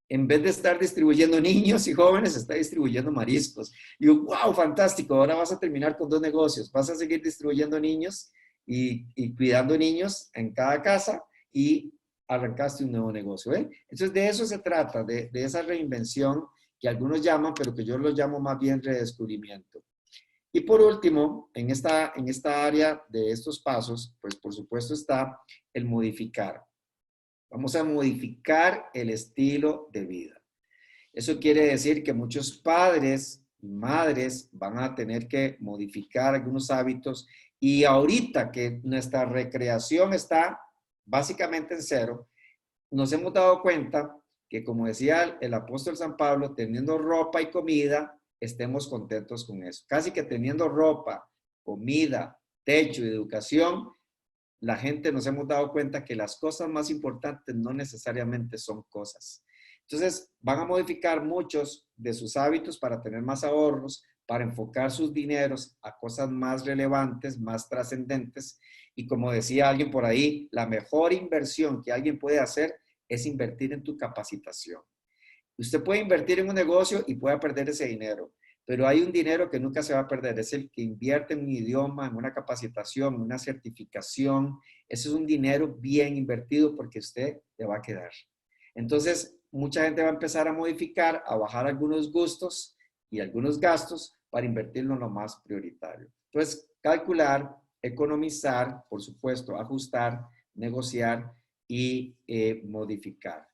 S2: En vez de estar distribuyendo niños y jóvenes, está distribuyendo mariscos. Y yo, wow, fantástico, ahora vas a terminar con 2 negocios. Vas a seguir distribuyendo niños y cuidando niños en cada casa y arrancaste un nuevo negocio. Entonces, de eso se trata, de esa reinvención que algunos llaman, pero que yo lo llamo más bien redescubrimiento. Y por último, en esta área de estos pasos, pues por supuesto está el modificar. Vamos a modificar el estilo de vida. Eso quiere decir que muchos padres y madres van a tener que modificar algunos hábitos y ahorita que nuestra recreación está básicamente en 0, nos hemos dado cuenta que, como decía el apóstol San Pablo, teniendo ropa y comida, estemos contentos con eso. Casi que teniendo ropa, comida, techo y educación, la gente nos hemos dado cuenta que las cosas más importantes no necesariamente son cosas. Entonces, van a modificar muchos de sus hábitos para tener más ahorros, para enfocar sus dineros a cosas más relevantes, más trascendentes. Y como decía alguien por ahí, la mejor inversión que alguien puede hacer es invertir en tu capacitación. Usted puede invertir en un negocio y puede perder ese dinero, pero hay un dinero que nunca se va a perder, es el que invierte en un idioma, en una capacitación, en una certificación. Ese es un dinero bien invertido porque usted le va a quedar. Entonces, mucha gente va a empezar a modificar, a bajar algunos gustos y algunos gastos para invertirlo en lo más prioritario. Entonces, calcular, economizar, por supuesto, ajustar, negociar y modificar.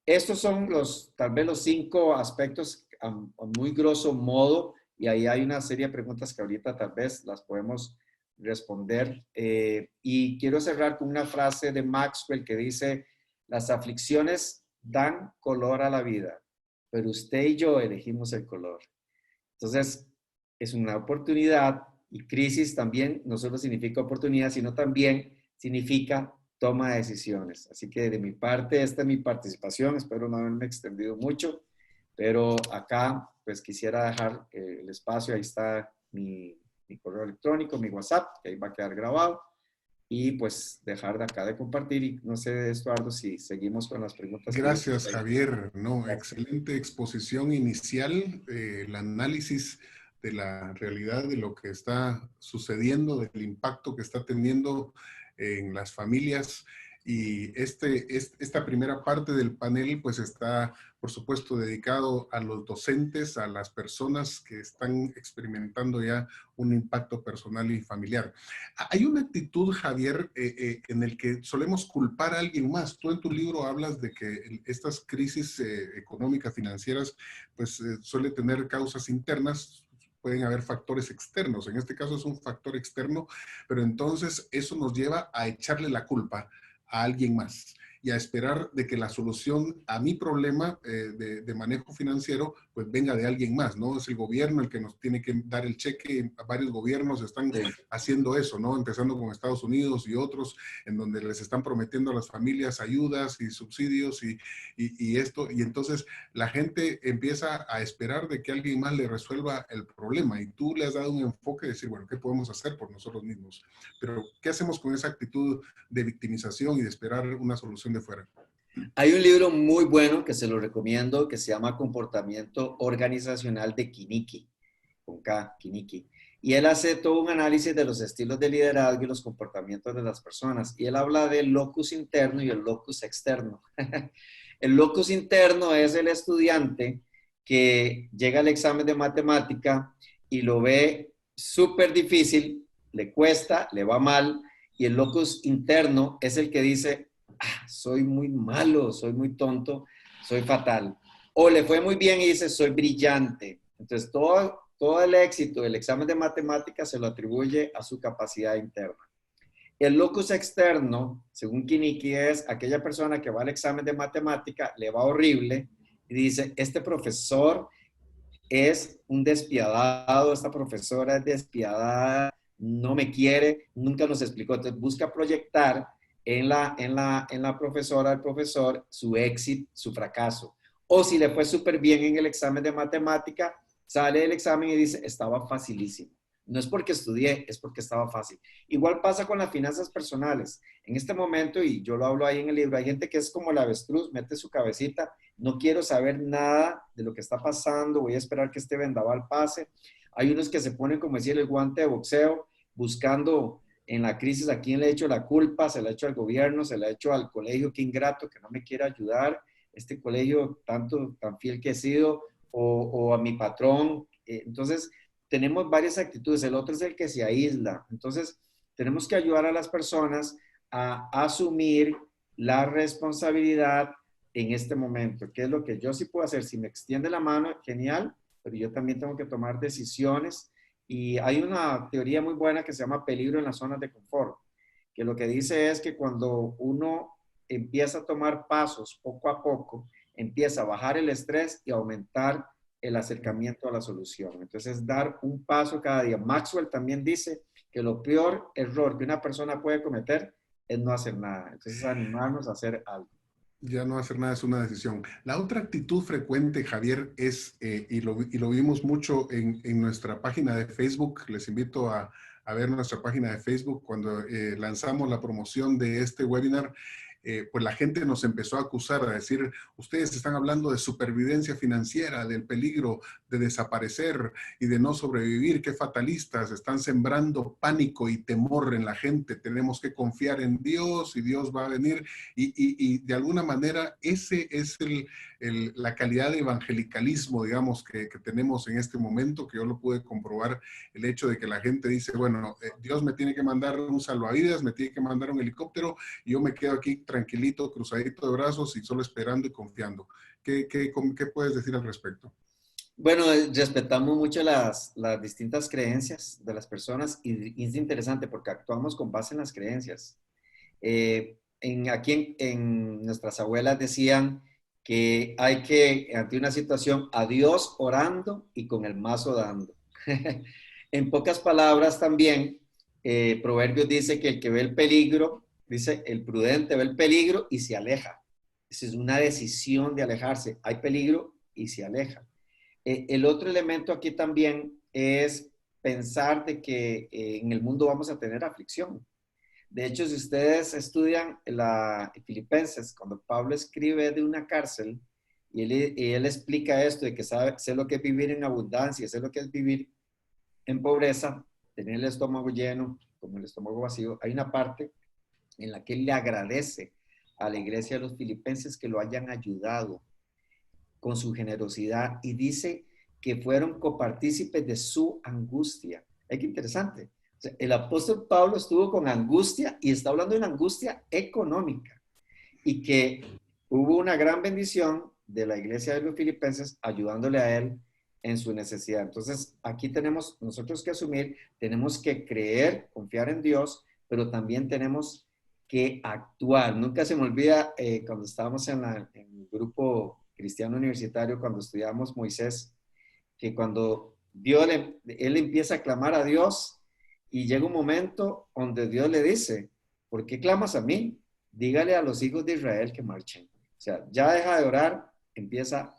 S2: Estos son tal vez los 5 aspectos a muy grosso modo, y ahí hay una serie de preguntas que ahorita tal vez las podemos responder. Y quiero cerrar con una frase de Maxwell que dice, las aflicciones dan color a la vida, pero usted y yo elegimos el color. Entonces, es una oportunidad Y crisis también no solo significa oportunidad, sino también significa toma de decisiones. Así que de mi parte, esta es mi participación. Espero no haberme extendido mucho, pero acá pues quisiera dejar el espacio. Ahí está mi correo electrónico, mi WhatsApp, que ahí va a quedar grabado. Y pues dejar de acá de compartir. Y no sé, Estuardo, si seguimos con las preguntas que yo
S1: Gracias,
S2: puse ahí.
S1: Javier. No,
S2: Gracias.
S1: excelente exposición inicial, el análisis de la realidad de lo que está sucediendo, del impacto que está teniendo en las familias. Y esta primera parte del panel pues está, por supuesto, dedicado a los docentes, a las personas que están experimentando ya un impacto personal y familiar. Hay una actitud, Javier, en el que solemos culpar a alguien más. Tú en tu libro hablas de que estas crisis económicas, financieras, pues suele tener causas internas, pueden haber factores externos. En este caso es un factor externo, pero entonces eso nos lleva a echarle la culpa a alguien más y a esperar de que la solución a mi problema de manejo financiero pues venga de alguien más, ¿no? Es el gobierno el que nos tiene que dar el cheque. Varios gobiernos están
S2: Sí.
S1: haciendo eso, ¿no? Empezando con Estados Unidos y otros, en donde les están prometiendo a las familias ayudas y subsidios y esto, y entonces la gente empieza a esperar de que alguien más le resuelva el problema, y tú le has dado un enfoque de decir, bueno, ¿qué podemos hacer por nosotros mismos? Pero, ¿qué hacemos con esa actitud de victimización y de esperar una solución de fuera?
S2: Hay un libro muy bueno que se lo recomiendo que se llama Comportamiento Organizacional de Kiniki, con K, Kiniki. Y él hace todo un análisis de los estilos de liderazgo y los comportamientos de las personas. Y él habla del locus interno y el locus externo. El locus interno es el estudiante que llega al examen de matemática y lo ve súper difícil, le cuesta, le va mal. Y el locus interno es el que dice, soy muy malo, soy muy tonto, soy fatal. O le fue muy bien y dice, soy brillante. Entonces, todo el éxito del examen de matemáticas se lo atribuye a su capacidad interna. El locus externo, según Kiniki, es aquella persona que va al examen de matemática, le va horrible y dice, este profesor es un despiadado, esta profesora es despiadada, no me quiere, nunca nos explicó. Entonces busca proyectar en la profesora, el profesor, su éxito, su fracaso. O si le fue súper bien en el examen de matemática, sale del examen y dice, estaba facilísimo. No es porque estudié, es porque estaba fácil. Igual pasa con las finanzas personales. En este momento, y yo lo hablo ahí en el libro, hay gente que es como el avestruz, mete su cabecita, no quiero saber nada de lo que está pasando, voy a esperar que este vendaval pase. Hay unos que se ponen, como decía, el guante de boxeo, buscando en la crisis a quién le he hecho la culpa, se la he hecho al gobierno, se la he hecho al colegio, qué ingrato, que no me quiere ayudar, este colegio tan fiel que he sido, o a mi patrón. Entonces, tenemos varias actitudes. El otro es el que se aísla. Entonces, tenemos que ayudar a las personas a asumir la responsabilidad en este momento. ¿Qué es lo que yo sí puedo hacer? Si me extiende la mano, genial, pero yo también tengo que tomar decisiones. Y hay una teoría muy buena que se llama peligro en las zonas de confort, que lo que dice es que cuando uno empieza a tomar pasos poco a poco, empieza a bajar el estrés y aumentar el acercamiento a la solución. Entonces, dar un paso cada día. Maxwell también dice que lo peor error que una persona puede cometer es no hacer nada. Entonces, animarnos a hacer algo.
S1: Ya no hacer nada es una decisión. La otra actitud frecuente, Javier, es, y lo vimos mucho en nuestra página de Facebook. Les invito a ver nuestra página de Facebook cuando lanzamos la promoción de este webinar. Pues la gente nos empezó a acusar, a decir, ustedes están hablando de supervivencia financiera, del peligro de desaparecer y de no sobrevivir, qué fatalistas, están sembrando pánico y temor en la gente, tenemos que confiar en Dios y Dios va a venir, y de alguna manera ese es la calidad de evangelicalismo, digamos, que tenemos en este momento, que yo lo pude comprobar, el hecho de que la gente dice, bueno, Dios me tiene que mandar un salvavidas, me tiene que mandar un helicóptero, y yo me quedo aquí tranquilito, cruzadito de brazos y solo esperando y confiando. ¿Qué puedes decir al respecto?
S2: Bueno, respetamos mucho las distintas creencias de las personas y es interesante porque actuamos con base en las creencias. Aquí en nuestras abuelas decían que hay que, ante una situación, a Dios orando y con el mazo dando. En pocas palabras también, Proverbios dice que el que ve el peligro, dice, el prudente ve el peligro y se aleja. Esa es una decisión de alejarse. Hay peligro y se aleja. El otro elemento aquí también es pensar de que en el mundo vamos a tener aflicción. De hecho, si ustedes estudian la Filipenses, cuando Pablo escribe de una cárcel y él explica esto de que sé lo que es vivir en abundancia, sé lo que es vivir en pobreza, tener el estómago lleno, como el estómago vacío, hay una parte en la que él le agradece a la iglesia de los filipenses que lo hayan ayudado con su generosidad y dice que fueron copartícipes de su angustia. Es que interesante. O sea, el apóstol Pablo estuvo con angustia y está hablando de una angustia económica y que hubo una gran bendición de la iglesia de los filipenses ayudándole a él en su necesidad. Entonces, aquí tenemos nosotros que asumir, tenemos que creer, confiar en Dios, pero también tenemos que actuar. Nunca se me olvida cuando estábamos en el grupo cristiano universitario, cuando estudiamos Moisés, que cuando él empieza a clamar a Dios y llega un momento donde Dios le dice, ¿por qué clamas a mí? Dígale a los hijos de Israel que marchen. O sea, ya deja de orar, empieza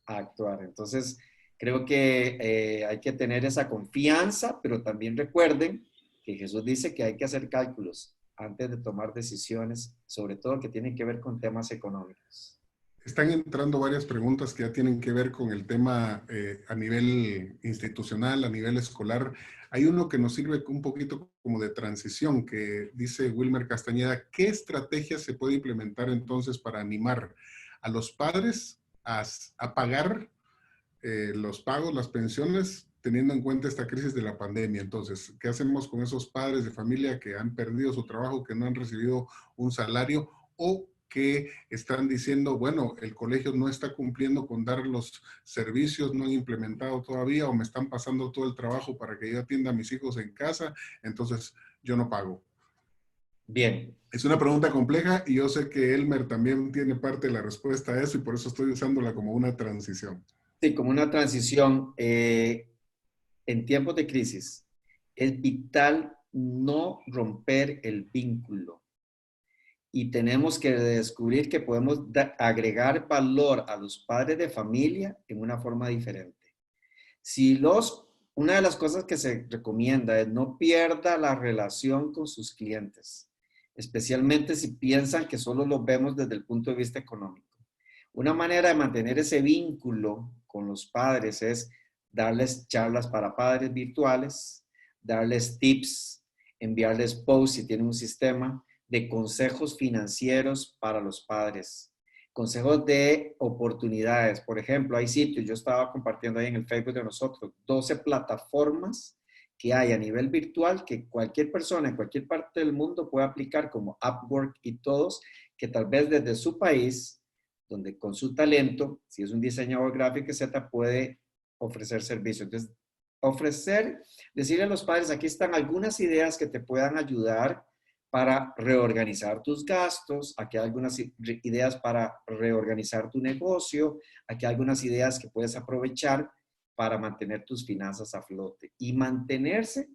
S2: a actuar. Entonces, creo que hay que tener esa confianza, pero también recuerden que Jesús dice que hay que hacer cálculos antes de tomar decisiones, sobre todo que tienen que ver con temas económicos.
S1: Están entrando varias preguntas que ya tienen que ver con el tema a nivel institucional, a nivel escolar. Hay uno que nos sirve un poquito como de transición, que dice Wilmer Castañeda, ¿qué estrategia se puede implementar entonces para animar a los padres a pagar los pagos, las pensiones, teniendo en cuenta esta crisis de la pandemia? Entonces, ¿qué hacemos con esos padres de familia que han perdido su trabajo, que no han recibido un salario o que están diciendo, bueno, el colegio no está cumpliendo con dar los servicios, no han implementado todavía o me están pasando todo el trabajo para que yo atienda a mis hijos en casa, entonces yo no pago?
S2: Bien.
S1: Es una pregunta compleja y yo sé que Elmer también tiene parte de la respuesta a eso y por eso estoy usándola como una transición.
S2: Sí, como una transición. En tiempos de crisis, es vital no romper el vínculo y tenemos que descubrir que podemos agregar valor a los padres de familia en una forma diferente. Una de las cosas que se recomienda es no pierda la relación con sus clientes, especialmente si piensan que solo los vemos desde el punto de vista económico. Una manera de mantener ese vínculo con los padres es darles charlas para padres virtuales, darles tips, enviarles posts si tienen un sistema de consejos financieros para los padres, consejos de oportunidades. Por ejemplo, hay sitios, yo estaba compartiendo ahí en el Facebook de nosotros, 12 plataformas que hay a nivel virtual que cualquier persona en cualquier parte del mundo puede aplicar como Upwork y todos, que tal vez desde su país, donde con su talento, si es un diseñador gráfico, etc., puede ofrecer servicio. Entonces, decirle a los padres, aquí están algunas ideas que te puedan ayudar para reorganizar tus gastos, aquí hay algunas ideas para reorganizar tu negocio, aquí hay algunas ideas que puedes aprovechar para mantener tus finanzas a flote y mantenerse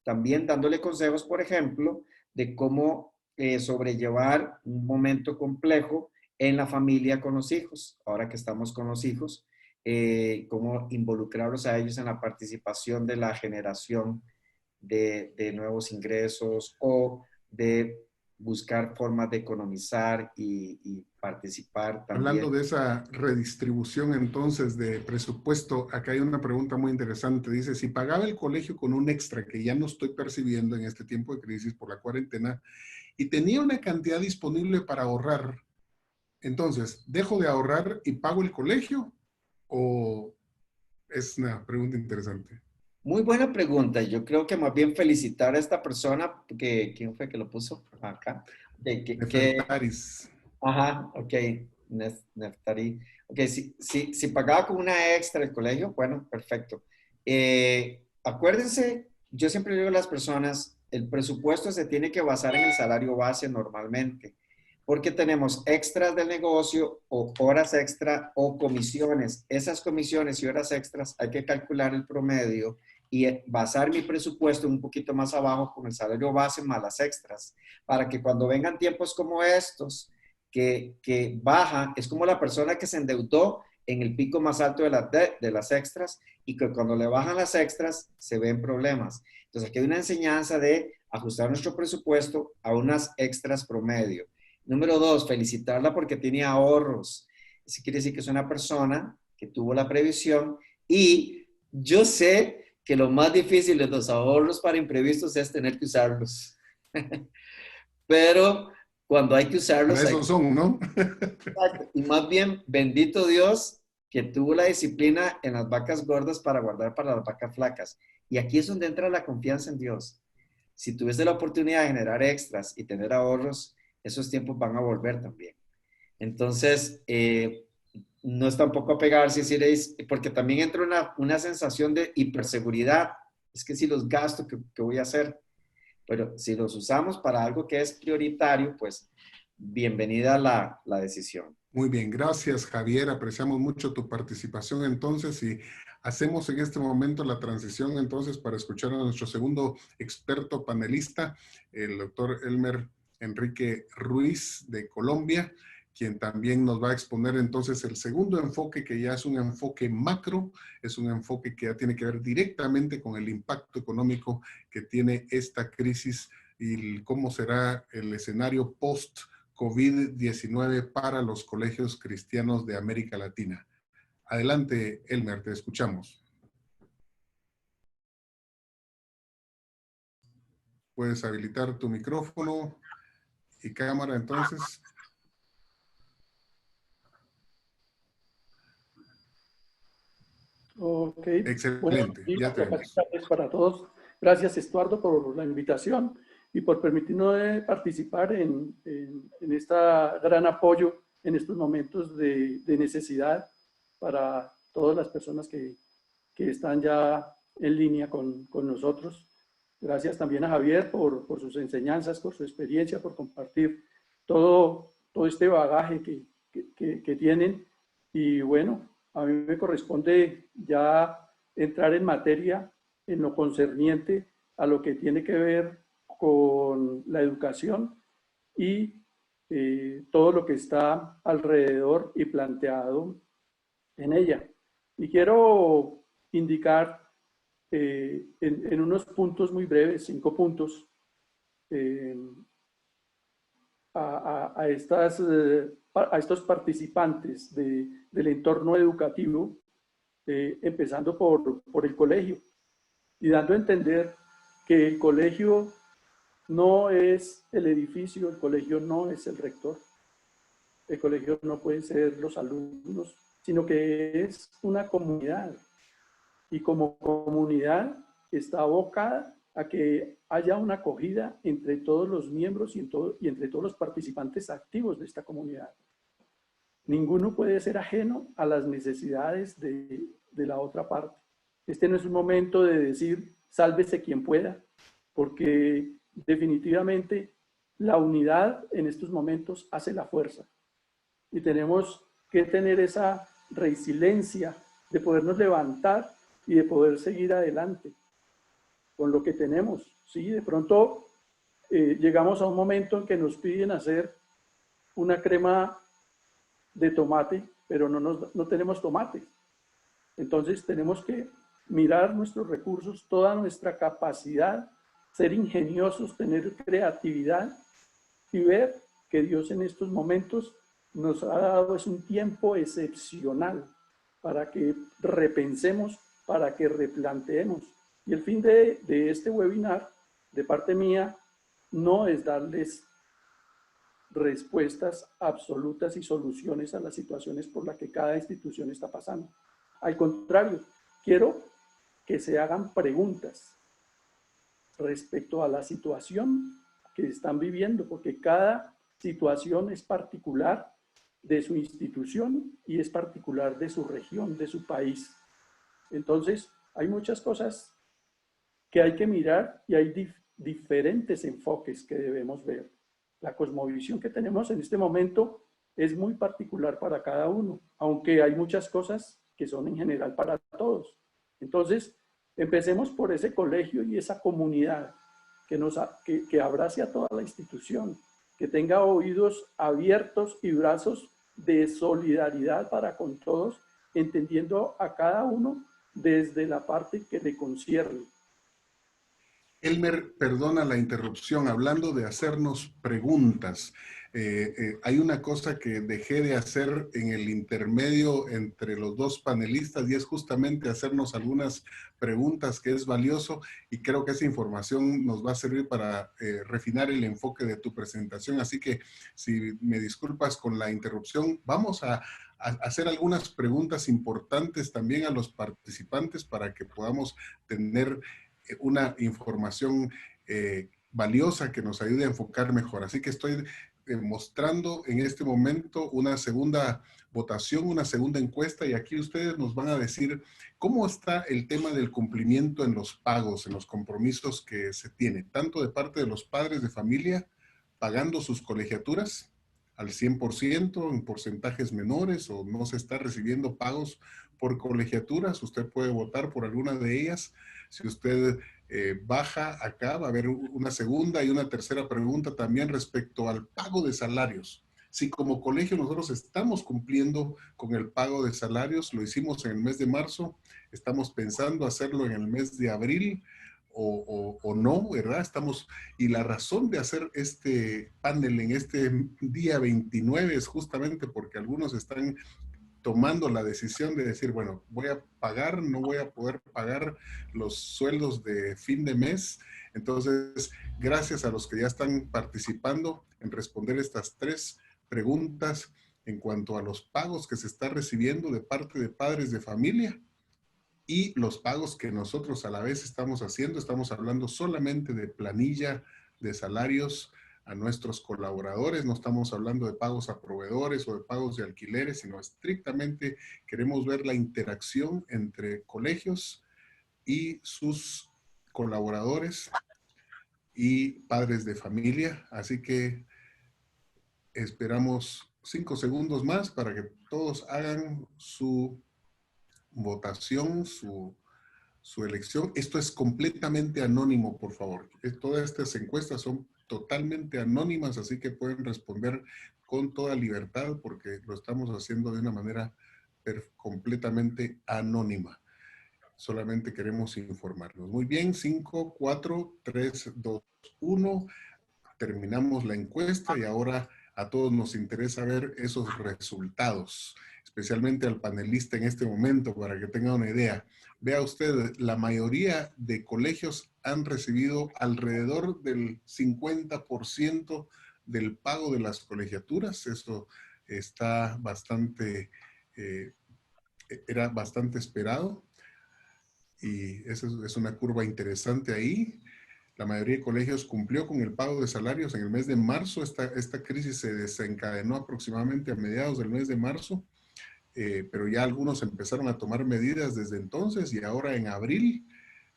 S2: también dándole consejos, por ejemplo, de cómo sobrellevar un momento complejo en la familia con los hijos. Ahora que estamos con los hijos, cómo involucrarlos a ellos en la participación de la generación de nuevos ingresos o de buscar formas de economizar y participar también.
S1: Hablando de esa redistribución entonces de presupuesto, acá hay una pregunta muy interesante. Dice, si pagaba el colegio con un extra que ya no estoy percibiendo en este tiempo de crisis por la cuarentena y tenía una cantidad disponible para ahorrar, entonces, ¿dejo de ahorrar y pago el colegio? ¿O es una pregunta interesante?
S2: Muy buena pregunta. Yo creo que más bien felicitar a esta persona, que, ¿quién fue que lo puso acá?
S1: Nefertaris.
S2: Ajá, ok, Neftari. Ok, si pagaba con una extra el colegio, bueno, perfecto. Acuérdense, yo siempre digo a las personas, el presupuesto se tiene que basar en el salario base normalmente, porque tenemos extras del negocio o horas extra o comisiones. Esas comisiones y horas extras hay que calcular el promedio y basar mi presupuesto un poquito más abajo con el salario base más las extras, para que cuando vengan tiempos como estos, que baja, es como la persona que se endeudó en el pico más alto de las extras y que cuando le bajan las extras se ven problemas. Entonces aquí hay una enseñanza de ajustar nuestro presupuesto a unas extras promedio. Número 2, felicitarla porque tiene ahorros. Eso quiere decir que es una persona que tuvo la previsión y yo sé que lo más difícil de los ahorros para imprevistos es tener que usarlos. Pero cuando hay que
S1: Para
S2: usarlos, hay
S1: eso
S2: que...
S1: son, ¿no?
S2: Exacto. Y más bien, bendito Dios que tuvo la disciplina en las vacas gordas para guardar para las vacas flacas. Y aquí es donde entra la confianza en Dios. Si tuviste la oportunidad de generar extras y tener ahorros, esos tiempos van a volver también. Entonces, no es tampoco apegarse, porque también entra una sensación de hiperseguridad. Es que si los gasto, ¿qué voy a hacer? Pero si los usamos para algo que es prioritario, pues bienvenida la decisión.
S1: Muy bien, gracias Javier, apreciamos mucho tu participación entonces y hacemos en este momento la transición entonces para escuchar a nuestro segundo experto panelista, el doctor Elmer Enrique Ruiz de Colombia, quien también nos va a exponer entonces el segundo enfoque que ya es un enfoque macro, es un enfoque que ya tiene que ver directamente con el impacto económico que tiene esta crisis y cómo será el escenario post COVID-19 para los colegios cristianos de América Latina. Adelante, Elmer, te escuchamos. Puedes habilitar tu micrófono y cámara entonces.
S3: Ok,
S1: Excelente,
S3: buenos
S1: ya
S3: días
S1: te
S3: y
S1: vemos.
S3: tardes para todos. Gracias, Estuardo, por la invitación y por permitirnos participar en este gran apoyo en estos momentos de necesidad para todas las personas que están ya en línea con nosotros. Gracias también a Javier por sus enseñanzas, por su experiencia, por compartir todo este bagaje que tienen. Y bueno, a mí me corresponde ya entrar en materia en lo concerniente a lo que tiene que ver con la educación y todo lo que está alrededor y planteado en ella. Y quiero indicar en unos puntos muy breves, 5 puntos, eh, a estos participantes del entorno educativo, empezando por el colegio y dando a entender que el colegio no es el edificio, el colegio no es el rector, el colegio no pueden ser los alumnos, sino que es una comunidad y como comunidad está abocada a que haya una acogida entre todos los miembros y entre todos los participantes activos de esta comunidad. Ninguno puede ser ajeno a las necesidades de la otra parte. Este no es un momento de decir, sálvese quien pueda, porque definitivamente la unidad en estos momentos hace la fuerza. Y tenemos que tener esa resiliencia de podernos levantar y de poder seguir adelante con lo que tenemos. ¿Sí? De pronto llegamos a un momento en que nos piden hacer una crema de tomate, pero no tenemos tomate. Entonces tenemos que mirar nuestros recursos, toda nuestra capacidad, ser ingeniosos, tener creatividad y ver que Dios en estos momentos nos ha dado es un tiempo excepcional para que repensemos, para que replanteemos. Y el fin de este webinar, de parte mía, no es darles respuestas absolutas y soluciones a las situaciones por las que cada institución está pasando. Al contrario, quiero que se hagan preguntas respecto a la situación que están viviendo, porque cada situación es particular de su institución y es particular de su región, de su país. Entonces, hay muchas cosas que hay que mirar y hay diferentes enfoques que debemos ver. La cosmovisión que tenemos en este momento es muy particular para cada uno, aunque hay muchas cosas que son en general para todos. Entonces, Empecemos por ese colegio y esa comunidad que abrace a toda la institución, que tenga oídos abiertos y brazos de solidaridad para con todos, entendiendo a cada uno desde la parte que le concierne.
S1: Elmer, perdona la interrupción, hablando de hacernos preguntas. Hay una cosa que dejé de hacer en el intermedio entre los dos panelistas y es justamente hacernos algunas preguntas que es valioso y creo que esa información nos va a servir para refinar el enfoque de tu presentación. Así que si me disculpas con la interrupción, vamos a hacer algunas preguntas importantes también a los participantes para que podamos tener una información valiosa que nos ayude a enfocar mejor. Así que estoy mostrando en este momento una segunda votación, una segunda encuesta y aquí ustedes nos van a decir cómo está el tema del cumplimiento en los pagos, en los compromisos que se tiene, tanto de parte de los padres de familia pagando sus colegiaturas al 100% en porcentajes menores o no se está recibiendo pagos por colegiaturas. Usted puede votar por alguna de ellas. Si usted baja acá, va a haber una segunda y una tercera pregunta también respecto al pago de salarios. Si como colegio nosotros estamos cumpliendo con el pago de salarios, lo hicimos en el mes de marzo, estamos pensando hacerlo en el mes de abril o no, ¿verdad? Y la razón de hacer este panel en este día 29 es justamente porque algunos están tomando la decisión de decir, bueno, voy a pagar, no voy a poder pagar los sueldos de fin de mes. Entonces, gracias a los que ya están participando en responder estas tres preguntas en cuanto a los pagos que se está recibiendo de parte de padres de familia y los pagos que nosotros a la vez estamos haciendo. Estamos hablando solamente de planilla de salarios a nuestros colaboradores, no estamos hablando de pagos a proveedores o de pagos de alquileres, sino estrictamente queremos ver la interacción entre colegios y sus colaboradores y padres de familia. Así que esperamos 5 segundos más para que todos hagan su votación, su elección. Esto es completamente anónimo, por favor. Todas estas encuestas son totalmente anónimas, así que pueden responder con toda libertad porque lo estamos haciendo de una manera completamente anónima. Solamente queremos informarlos. Muy bien, 5, 4, 3, 2, 1. Terminamos la encuesta y ahora a todos nos interesa ver esos resultados, especialmente al panelista en este momento para que tenga una idea. Vea usted, la mayoría de colegios han recibido alrededor del 50% del pago de las colegiaturas. Eso está era bastante esperado y eso es una curva interesante ahí. La mayoría de colegios cumplió con el pago de salarios en el mes de marzo. Esta crisis se desencadenó aproximadamente a mediados del mes de marzo, pero ya algunos empezaron a tomar medidas desde entonces y ahora en abril,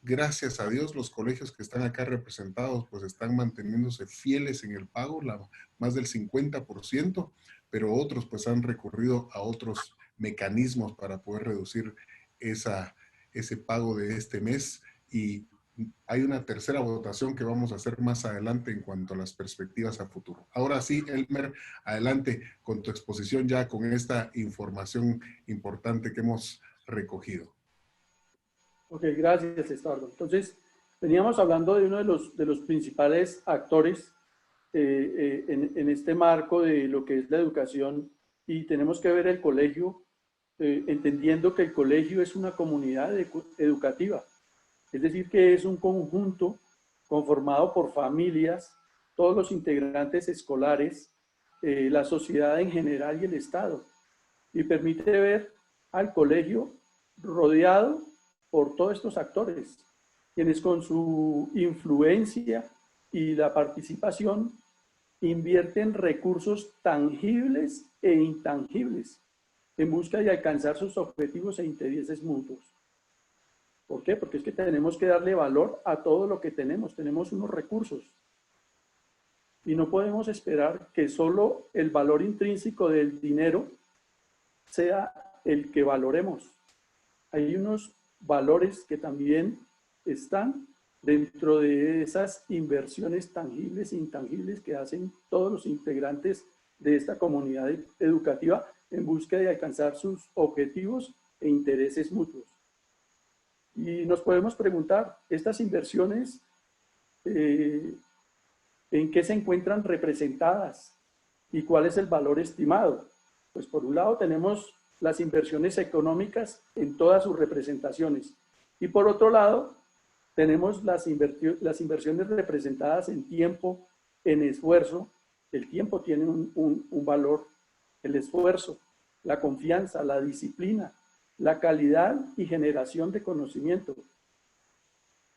S1: gracias a Dios, los colegios que están acá representados pues están manteniéndose fieles en el pago, más del 50%, pero otros pues han recurrido a otros mecanismos para poder reducir ese pago de este mes y hay una tercera votación que vamos a hacer más adelante en cuanto a las perspectivas a futuro. Ahora sí, Elmer, adelante con tu exposición ya con esta información importante que hemos recogido.
S3: Ok, gracias, Estuardo. Entonces, veníamos hablando de uno de los principales actores en este marco de lo que es la educación y tenemos que ver el colegio entendiendo que el colegio es una comunidad educativa. Es decir, que es un conjunto conformado por familias, todos los integrantes escolares, la sociedad en general y el Estado. Y permite ver al colegio rodeado por todos estos actores, quienes con su influencia y la participación invierten recursos tangibles e intangibles en busca de alcanzar sus objetivos e intereses mutuos. ¿Por qué? Porque es que tenemos que darle valor a todo lo que tenemos. Tenemos unos recursos. Y no podemos esperar que solo el valor intrínseco del dinero sea el que valoremos. Hay unos valores que también están dentro de esas inversiones tangibles e intangibles que hacen todos los integrantes de esta comunidad educativa en búsqueda de alcanzar sus objetivos e intereses mutuos. Y nos podemos preguntar, ¿estas inversiones en qué se encuentran representadas y cuál es el valor estimado? Pues por un lado tenemos las inversiones económicas en todas sus representaciones y por otro lado tenemos las inversiones representadas en tiempo, en esfuerzo. El tiempo tiene un valor, el esfuerzo, la confianza, la disciplina, la calidad y generación de conocimiento.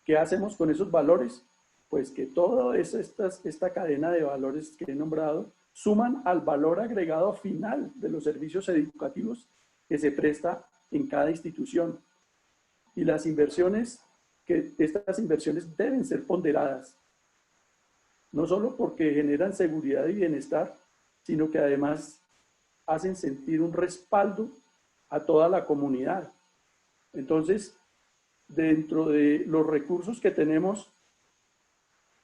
S3: ¿Qué hacemos con esos valores? Pues que toda esta cadena de valores que he nombrado suman al valor agregado final de los servicios educativos que se presta en cada institución. Y estas inversiones deben ser ponderadas, no solo porque generan seguridad y bienestar, sino que además hacen sentir un respaldo a toda la comunidad. Entonces, dentro de los recursos que tenemos,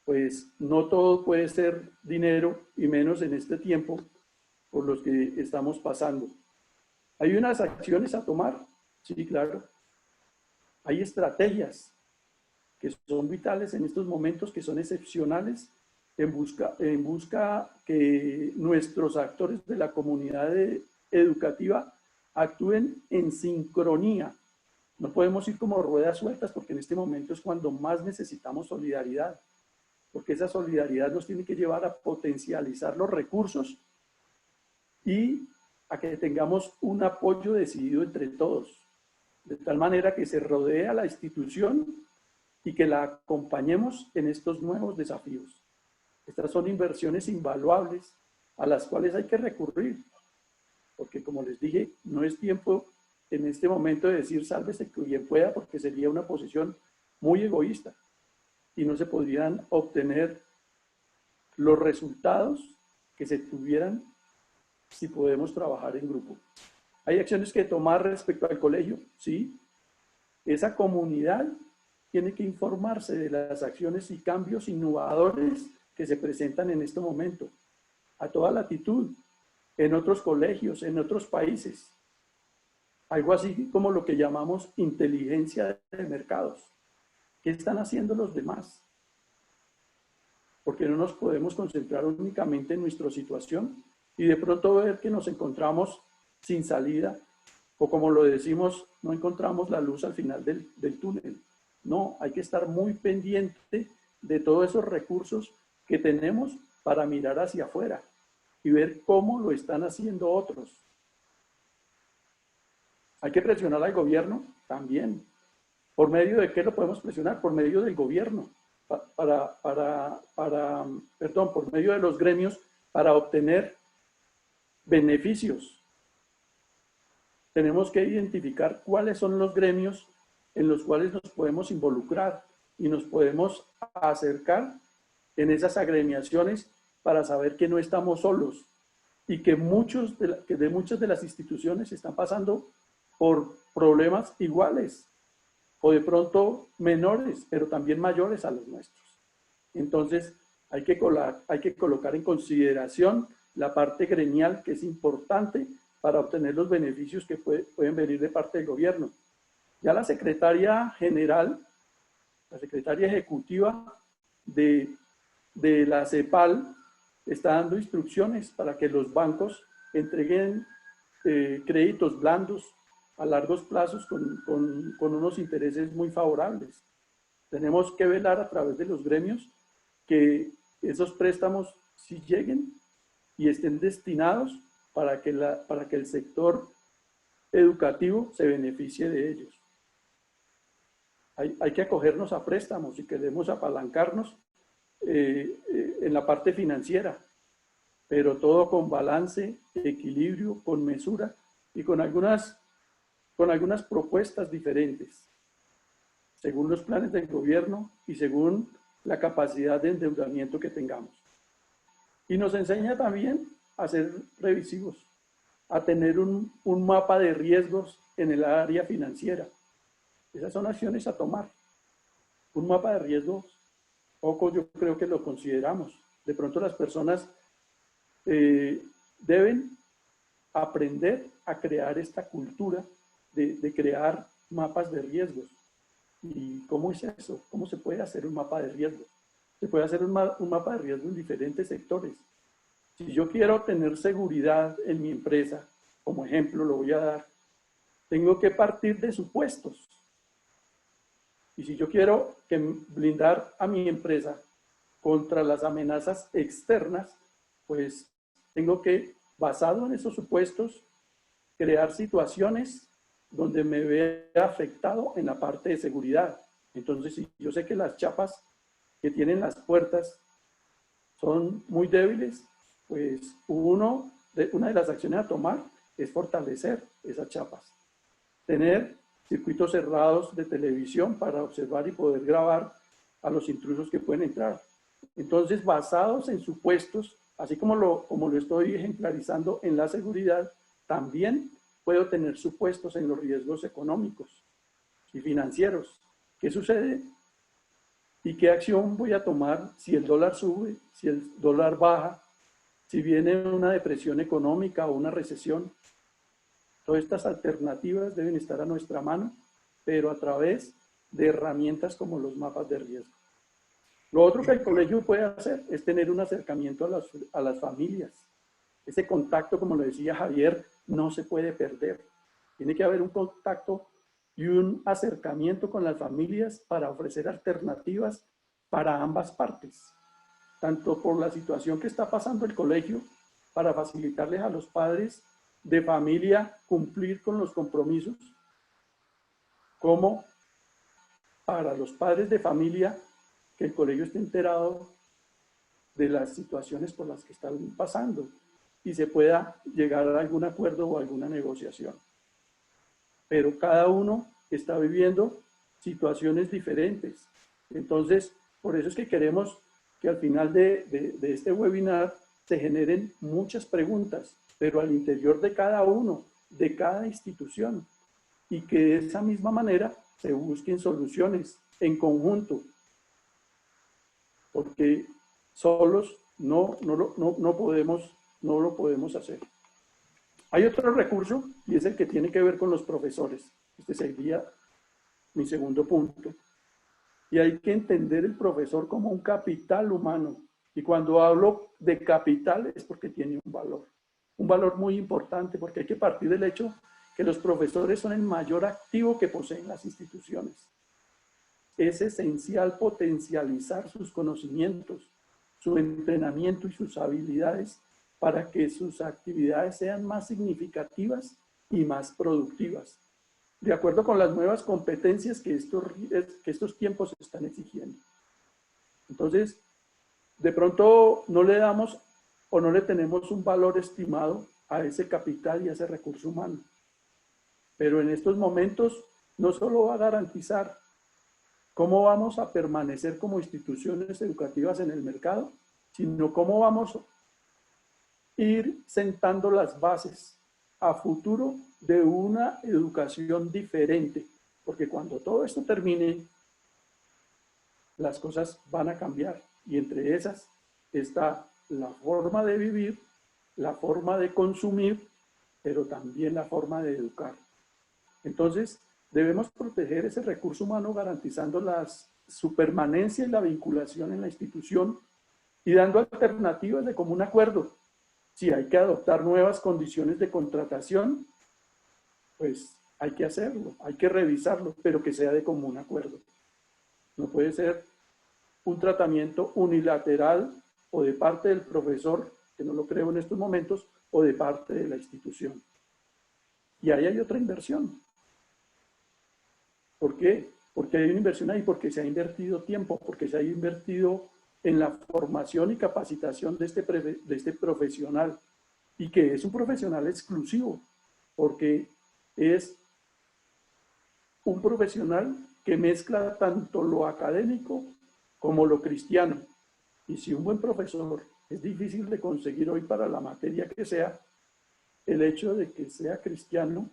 S3: pues no todo puede ser dinero y menos en este tiempo por los que estamos pasando. ¿Hay unas acciones a tomar? Sí, claro. Hay estrategias que son vitales en estos momentos, que son excepcionales, en busca que nuestros actores de la comunidad educativa actúen en sincronía. No podemos ir como ruedas sueltas porque en este momento es cuando más necesitamos solidaridad, porque esa solidaridad nos tiene que llevar a potencializar los recursos y a que tengamos un apoyo decidido entre todos, de tal manera que se rodee a la institución y que la acompañemos en estos nuevos desafíos. Estas son inversiones invaluables a las cuales hay que recurrir, porque como les dije, no es tiempo en este momento de decir sálvese quien pueda, porque sería una posición muy egoísta y no se podrían obtener los resultados que se tuvieran si podemos trabajar en grupo. ¿Hay acciones que tomar respecto al colegio? Sí. Esa comunidad tiene que informarse de las acciones y cambios innovadores que se presentan en este momento, a toda latitud, en otros colegios, en otros países. Algo así como lo que llamamos inteligencia de mercados. ¿Qué están haciendo los demás? Porque no nos podemos concentrar únicamente en nuestra situación y de pronto ver que nos encontramos sin salida, o como lo decimos, no encontramos la luz al final del túnel. No, hay que estar muy pendiente de todos esos recursos que tenemos para mirar hacia afuera y ver cómo lo están haciendo otros. Hay que presionar al gobierno también. ¿Por medio de qué lo podemos presionar? Por medio del gobierno, por medio de los gremios para obtener beneficios. Tenemos que identificar cuáles son los gremios en los cuales nos podemos involucrar y nos podemos acercar en esas agremiaciones para saber que no estamos solos y que muchas de las instituciones están pasando por problemas iguales o de pronto menores, pero también mayores a los nuestros. Entonces, hay que colocar en consideración la parte gremial, que es importante para obtener los beneficios que pueden venir de parte del gobierno. Ya la secretaria general, la secretaria ejecutiva de la CEPAL está dando instrucciones para que los bancos entreguen créditos blandos a largos plazos con unos intereses muy favorables. Tenemos que velar a través de los gremios que esos préstamos sí lleguen y estén destinados para que el sector educativo se beneficie de ellos. Hay que acogernos a préstamos si queremos apalancarnos en la parte financiera, pero todo con balance, equilibrio, con mesura y con algunas propuestas diferentes, según los planes del gobierno y según la capacidad de endeudamiento que tengamos. Y nos enseña también a ser previsivos, a tener un mapa de riesgos en el área financiera. Esas son acciones a tomar. un mapa de riesgos, poco yo creo que lo consideramos. De pronto las personas deben aprender a crear esta cultura de crear mapas de riesgos. ¿Y cómo es eso? ¿Cómo se puede hacer un mapa de riesgos? Se puede hacer un mapa de riesgos en diferentes sectores. Si yo quiero tener seguridad en mi empresa, como ejemplo lo voy a dar, tengo que partir de supuestos. Y si yo quiero blindar a mi empresa contra las amenazas externas, pues tengo que, basado en esos supuestos, crear situaciones donde me vea afectado en la parte de seguridad. Entonces, si yo sé que las chapas que tienen las puertas son muy débiles, pues una de las acciones a tomar es fortalecer esas chapas. Tener circuitos cerrados de televisión para observar y poder grabar a los intrusos que pueden entrar. Entonces, basados en supuestos, así como lo estoy ejemplarizando en la seguridad, también puedo tener supuestos en los riesgos económicos y financieros. ¿Qué sucede? ¿Y qué acción voy a tomar si el dólar sube, si el dólar baja, si viene una depresión económica o una recesión? Todas estas alternativas deben estar a nuestra mano, pero a través de herramientas como los mapas de riesgo. Lo otro que el colegio puede hacer es tener un acercamiento a las familias. Ese contacto, como lo decía Javier, no se puede perder. Tiene que haber un contacto y un acercamiento con las familias para ofrecer alternativas para ambas partes. Tanto por la situación que está pasando el colegio, para facilitarles a los padres de familia cumplir con los compromisos, como para los padres de familia que el colegio esté enterado de las situaciones por las que están pasando y se pueda llegar a algún acuerdo o alguna negociación. Pero cada uno está viviendo situaciones diferentes. Entonces, por eso es que queremos que al final de este webinar se generen muchas preguntas, pero al interior de cada uno, de cada institución, y que de esa misma manera se busquen soluciones en conjunto, porque solos no lo podemos hacer. Hay otro recurso y es el que tiene que ver con los profesores. Este sería mi segundo punto. Y hay que entender el profesor como un capital humano. Y cuando hablo de capital es porque tiene un valor muy importante, porque hay que partir del hecho que los profesores son el mayor activo que poseen las instituciones. Es esencial potencializar sus conocimientos, su entrenamiento y sus habilidades para que sus actividades sean más significativas y más productivas, de acuerdo con las nuevas competencias que estos tiempos están exigiendo. Entonces, de pronto no le damos o no le tenemos un valor estimado a ese capital y a ese recurso humano. Pero en estos momentos no solo va a garantizar cómo vamos a permanecer como instituciones educativas en el mercado, sino cómo vamos a ir sentando las bases a futuro de una educación diferente, porque cuando todo esto termine, las cosas van a cambiar y entre esas está la forma de vivir, la forma de consumir, pero también la forma de educar. Entonces, debemos proteger ese recurso humano garantizando su permanencia y la vinculación en la institución y dando alternativas de común acuerdo. Si hay que adoptar nuevas condiciones de contratación, pues hay que hacerlo, hay que revisarlo, pero que sea de común acuerdo. No puede ser un tratamiento unilateral o de parte del profesor, que no lo creo en estos momentos, o de parte de la institución. Y ahí hay otra inversión. ¿Por qué? Porque hay una inversión ahí, porque se ha invertido tiempo, porque se ha invertido en la formación y capacitación de este profesional, y que es un profesional exclusivo, porque es un profesional que mezcla tanto lo académico como lo cristiano. Y si un buen profesor es difícil de conseguir hoy para la materia que sea, el hecho de que sea cristiano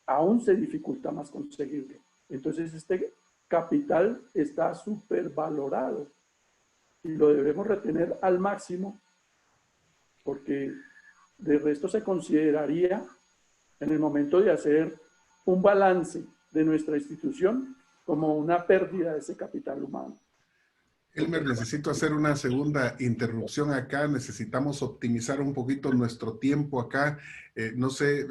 S3: aún se dificulta más conseguirlo. Entonces este capital está supervalorado y lo debemos retener al máximo, porque de resto se consideraría en el momento de hacer un balance de nuestra institución como una pérdida de ese capital humano.
S1: Elmer, necesito hacer una segunda interrupción acá. Necesitamos optimizar un poquito nuestro tiempo acá. No sé,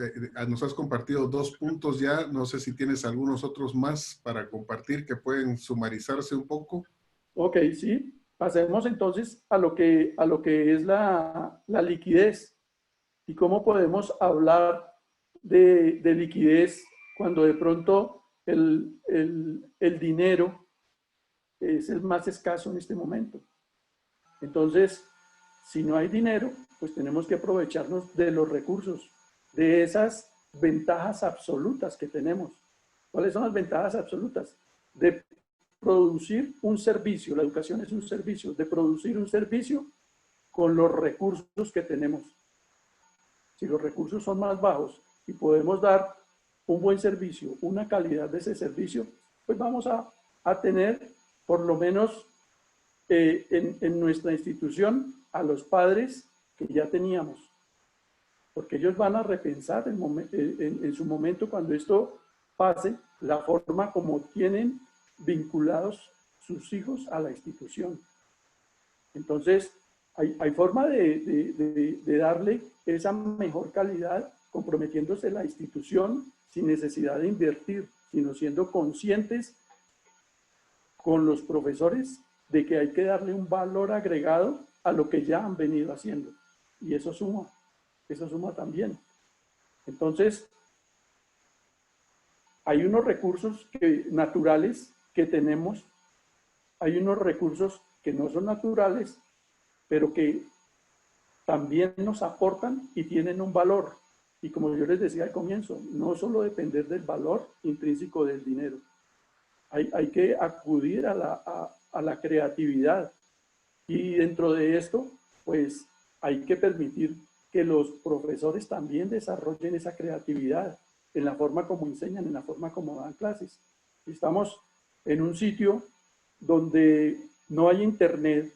S1: nos has compartido 2 puntos ya. No sé si tienes algunos otros más para compartir que pueden sumarizarse un poco.
S3: Ok, sí. Pasemos entonces a lo que es la liquidez y cómo podemos hablar de liquidez cuando de pronto el dinero es el más escaso en este momento. Entonces, si no hay dinero, pues tenemos que aprovecharnos de los recursos, de esas ventajas absolutas que tenemos. ¿Cuáles son las ventajas absolutas? De producir un servicio, la educación es un servicio, de producir un servicio con los recursos que tenemos. Si los recursos son más bajos y podemos dar un buen servicio, una calidad de ese servicio, pues vamos a tener por lo menos en nuestra institución a los padres que ya teníamos, porque ellos van a repensar en su momento cuando esto pase, la forma como tienen vinculados sus hijos a la institución. Entonces, hay forma de darle esa mejor calidad comprometiéndose la institución sin necesidad de invertir, sino siendo conscientes con los profesores de que hay que darle un valor agregado a lo que ya han venido haciendo. Y eso suma también. Entonces, hay unos recursos naturales que tenemos, hay unos recursos que no son naturales, pero que también nos aportan y tienen un valor. Y como yo les decía al comienzo, no solo depender del valor intrínseco del dinero. Hay que acudir a la creatividad. Y dentro de esto, pues hay que permitir que los profesores también desarrollen esa creatividad en la forma como enseñan, en la forma como dan clases. Si estamos en un sitio donde no hay internet,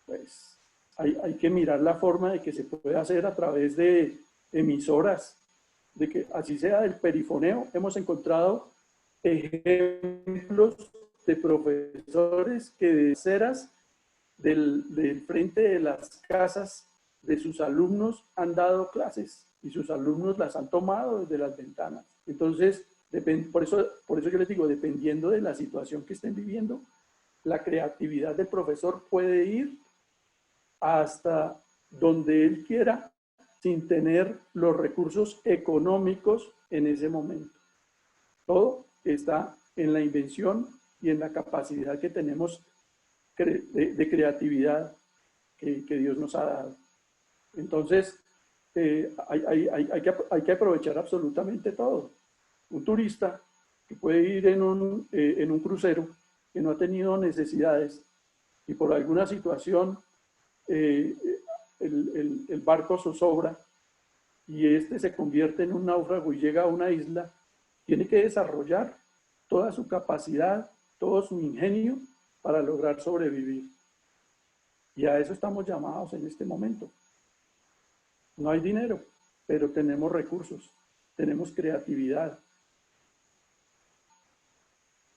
S3: pues hay que mirar la forma de que se puede hacer a través de emisoras, de que así sea del perifoneo. Hemos encontrado ejemplos de profesores que de ceras del frente de las casas de sus alumnos han dado clases y sus alumnos las han tomado desde las ventanas. Entonces, por eso yo les digo, dependiendo de la situación que estén viviendo, la creatividad del profesor puede ir hasta donde él quiera sin tener los recursos económicos en ese momento. Todo está en la invención y en la capacidad que tenemos de creatividad que Dios nos ha dado. Entonces, hay que aprovechar absolutamente todo. Un turista que puede ir en un crucero que no ha tenido necesidades y por alguna situación el barco zozobra y este se convierte en un náufrago y llega a una isla, tiene que desarrollar toda su capacidad, todo su ingenio para lograr sobrevivir. Y a eso estamos llamados en este momento. No hay dinero, pero tenemos recursos, tenemos creatividad,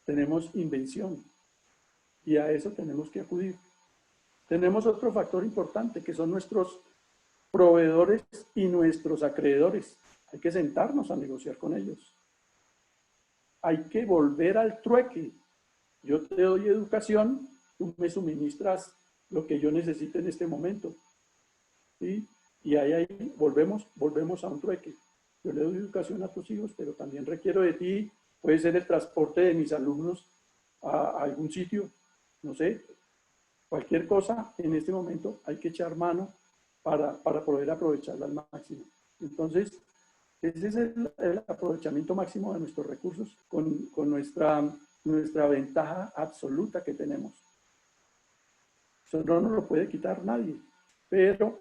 S3: tenemos invención y a eso tenemos que acudir. Tenemos otro factor importante que son nuestros proveedores y nuestros acreedores. Hay que sentarnos a negociar con ellos. Hay que volver al trueque. Yo te doy educación, tú me suministras lo que yo necesito en este momento. ¿Sí? Y ahí volvemos a un trueque. Yo le doy educación a tus hijos, pero también requiero de ti, puede ser el transporte de mis alumnos a algún sitio, no sé, cualquier cosa en este momento hay que echar mano para poder aprovecharla al máximo. Entonces, ese es el aprovechamiento máximo de nuestros recursos con nuestra ventaja absoluta que tenemos. Eso no nos lo puede quitar nadie, pero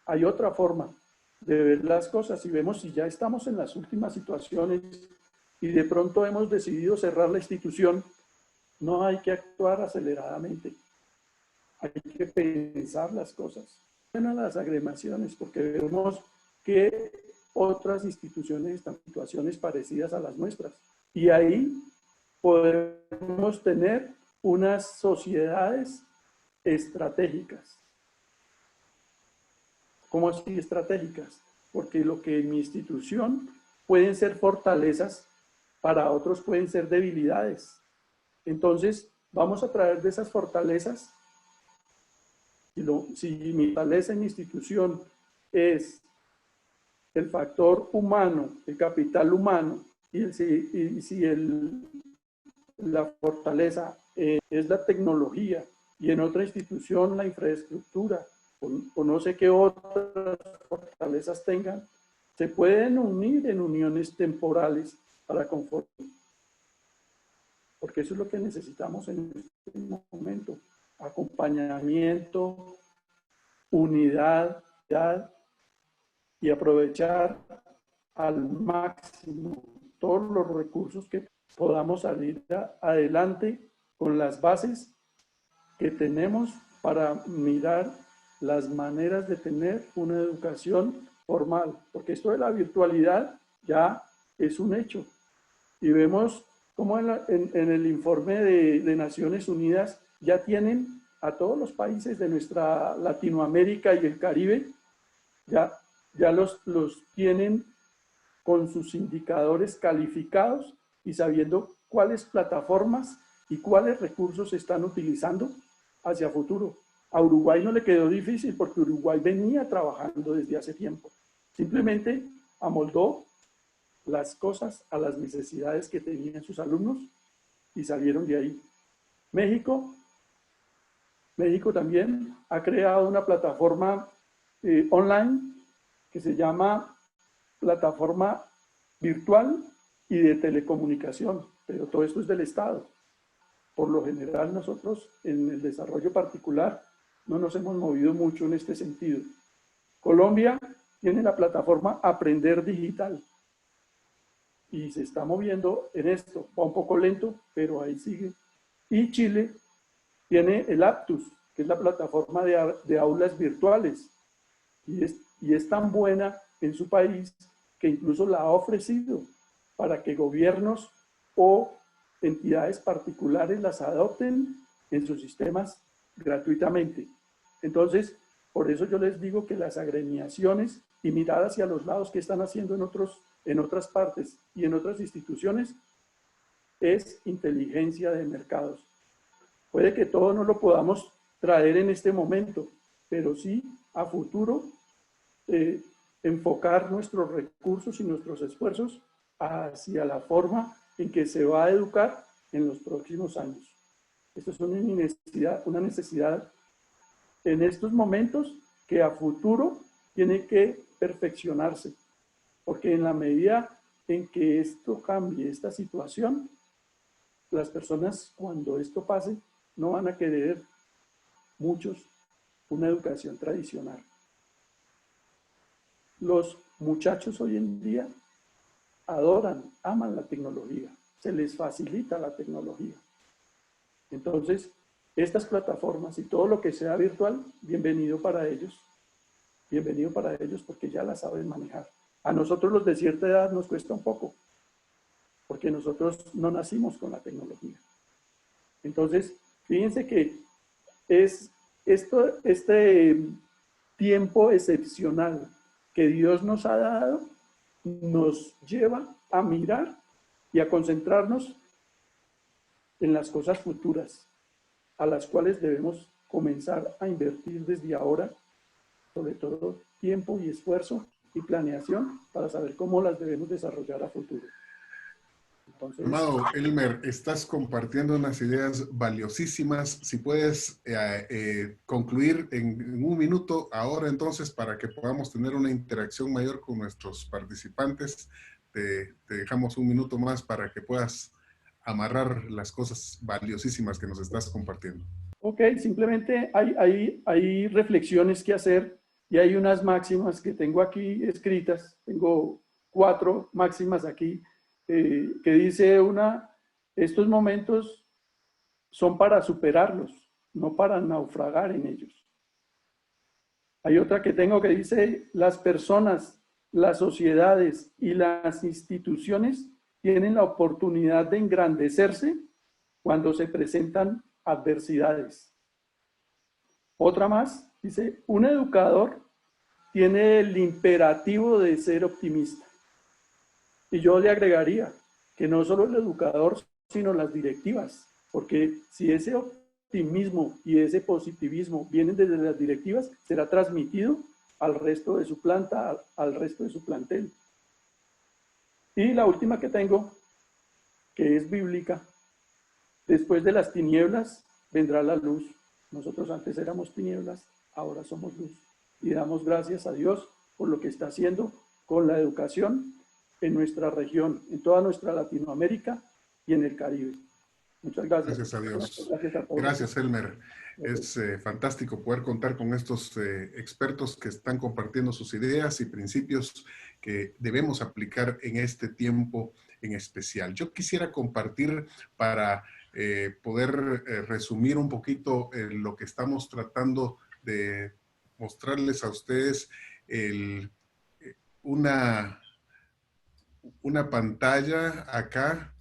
S3: hay otra forma de ver las cosas y vemos si ya estamos en las últimas situaciones y de pronto hemos decidido cerrar la institución No hay que actuar aceleradamente. Hay que pensar las cosas. Bueno, las agremiaciones, porque vemos que otras instituciones están en situaciones parecidas a las nuestras. Y ahí podemos tener unas sociedades estratégicas. ¿Cómo así estratégicas? Porque lo que en mi institución pueden ser fortalezas, para otros pueden ser debilidades. Entonces, vamos a traer de esas fortalezas. Si mi fortaleza en mi institución es el factor humano, el capital humano, y si la fortaleza es la tecnología, y en otra institución la infraestructura, o no sé qué otras fortalezas tengan, se pueden unir en uniones temporales para conformar. Porque eso es lo que necesitamos en este momento: acompañamiento, unidad, y aprovechar al máximo todos los recursos que podamos salir adelante con las bases que tenemos para mirar las maneras de tener una educación formal, porque esto de la virtualidad ya es un hecho. Y vemos cómo en el informe de Naciones Unidas ya tienen a todos los países de nuestra Latinoamérica y el Caribe, ya los tienen con sus indicadores calificados y sabiendo cuáles plataformas y cuáles recursos se están utilizando hacia futuro. A Uruguay no le quedó difícil porque Uruguay venía trabajando desde hace tiempo. Simplemente amoldó las cosas a las necesidades que tenían sus alumnos y salieron de ahí. México también ha creado una plataforma online que se llama Plataforma Virtual y de Telecomunicación, pero todo esto es del Estado. Por lo general nosotros en el desarrollo particular no nos hemos movido mucho en este sentido. Colombia tiene la plataforma Aprender Digital y se está moviendo en esto. Va un poco lento, pero ahí sigue. Y Chile tiene el Aptus, que es la plataforma de aulas virtuales. Y es tan buena en su país que incluso la ha ofrecido para que gobiernos o entidades particulares las adopten en sus sistemas gratuitamente. Entonces, por eso yo les digo que las agremiaciones y mirar hacia los lados que están haciendo en otras partes y en otras instituciones es inteligencia de mercados. Puede que todo no lo podamos traer en este momento, pero sí a futuro enfocar nuestros recursos y nuestros esfuerzos hacia la forma en que se va a educar en los próximos años. Esto es una necesidad en estos momentos que a futuro tiene que perfeccionarse, porque en la medida en que esto cambie, esta situación, las personas cuando esto pase no van a querer muchos una educación tradicional. Los muchachos hoy en día adoran, aman la tecnología, se les facilita la tecnología. Entonces, estas plataformas y todo lo que sea virtual, bienvenido para ellos porque ya la saben manejar. A nosotros los de cierta edad nos cuesta un poco, porque nosotros no nacimos con la tecnología. Entonces, fíjense que este tiempo excepcional que Dios nos ha dado, nos lleva a mirar y a concentrarnos en las cosas futuras, a las cuales debemos comenzar a invertir desde ahora, sobre todo tiempo y esfuerzo y planeación para saber cómo las debemos desarrollar a futuro. Entonces,
S1: Amado Elmer, estás compartiendo unas ideas valiosísimas. Si puedes concluir en un minuto ahora entonces para que podamos tener una interacción mayor con nuestros participantes, te dejamos un minuto más para que puedas amarrar las cosas valiosísimas que nos estás compartiendo.
S3: Ok, simplemente hay reflexiones que hacer y hay unas máximas que tengo aquí escritas. Tengo 4 máximas aquí que dice una: estos momentos son para superarlos, no para naufragar en ellos. Hay otra que tengo que dice, las personas, las sociedades y las instituciones tienen la oportunidad de engrandecerse cuando se presentan adversidades. Otra más, dice, un educador tiene el imperativo de ser optimista. Y yo le agregaría que no solo el educador, sino las directivas, porque si ese optimismo y ese positivismo vienen desde las directivas, será transmitido al resto de su planta, al resto de su plantel. Y la última que tengo, que es bíblica, después de las tinieblas vendrá la luz. Nosotros antes éramos tinieblas, ahora somos luz. Y damos gracias a Dios por lo que está haciendo con la educación en nuestra región, en toda nuestra Latinoamérica y en el Caribe. Muchas gracias.
S1: Gracias a Dios.
S3: Gracias a todos.
S1: Gracias, Elmer. Es fantástico poder contar con estos expertos que están compartiendo sus ideas y principios que debemos aplicar en este tiempo en especial. Yo quisiera compartir para poder resumir un poquito lo que estamos tratando de mostrarles a ustedes una pantalla acá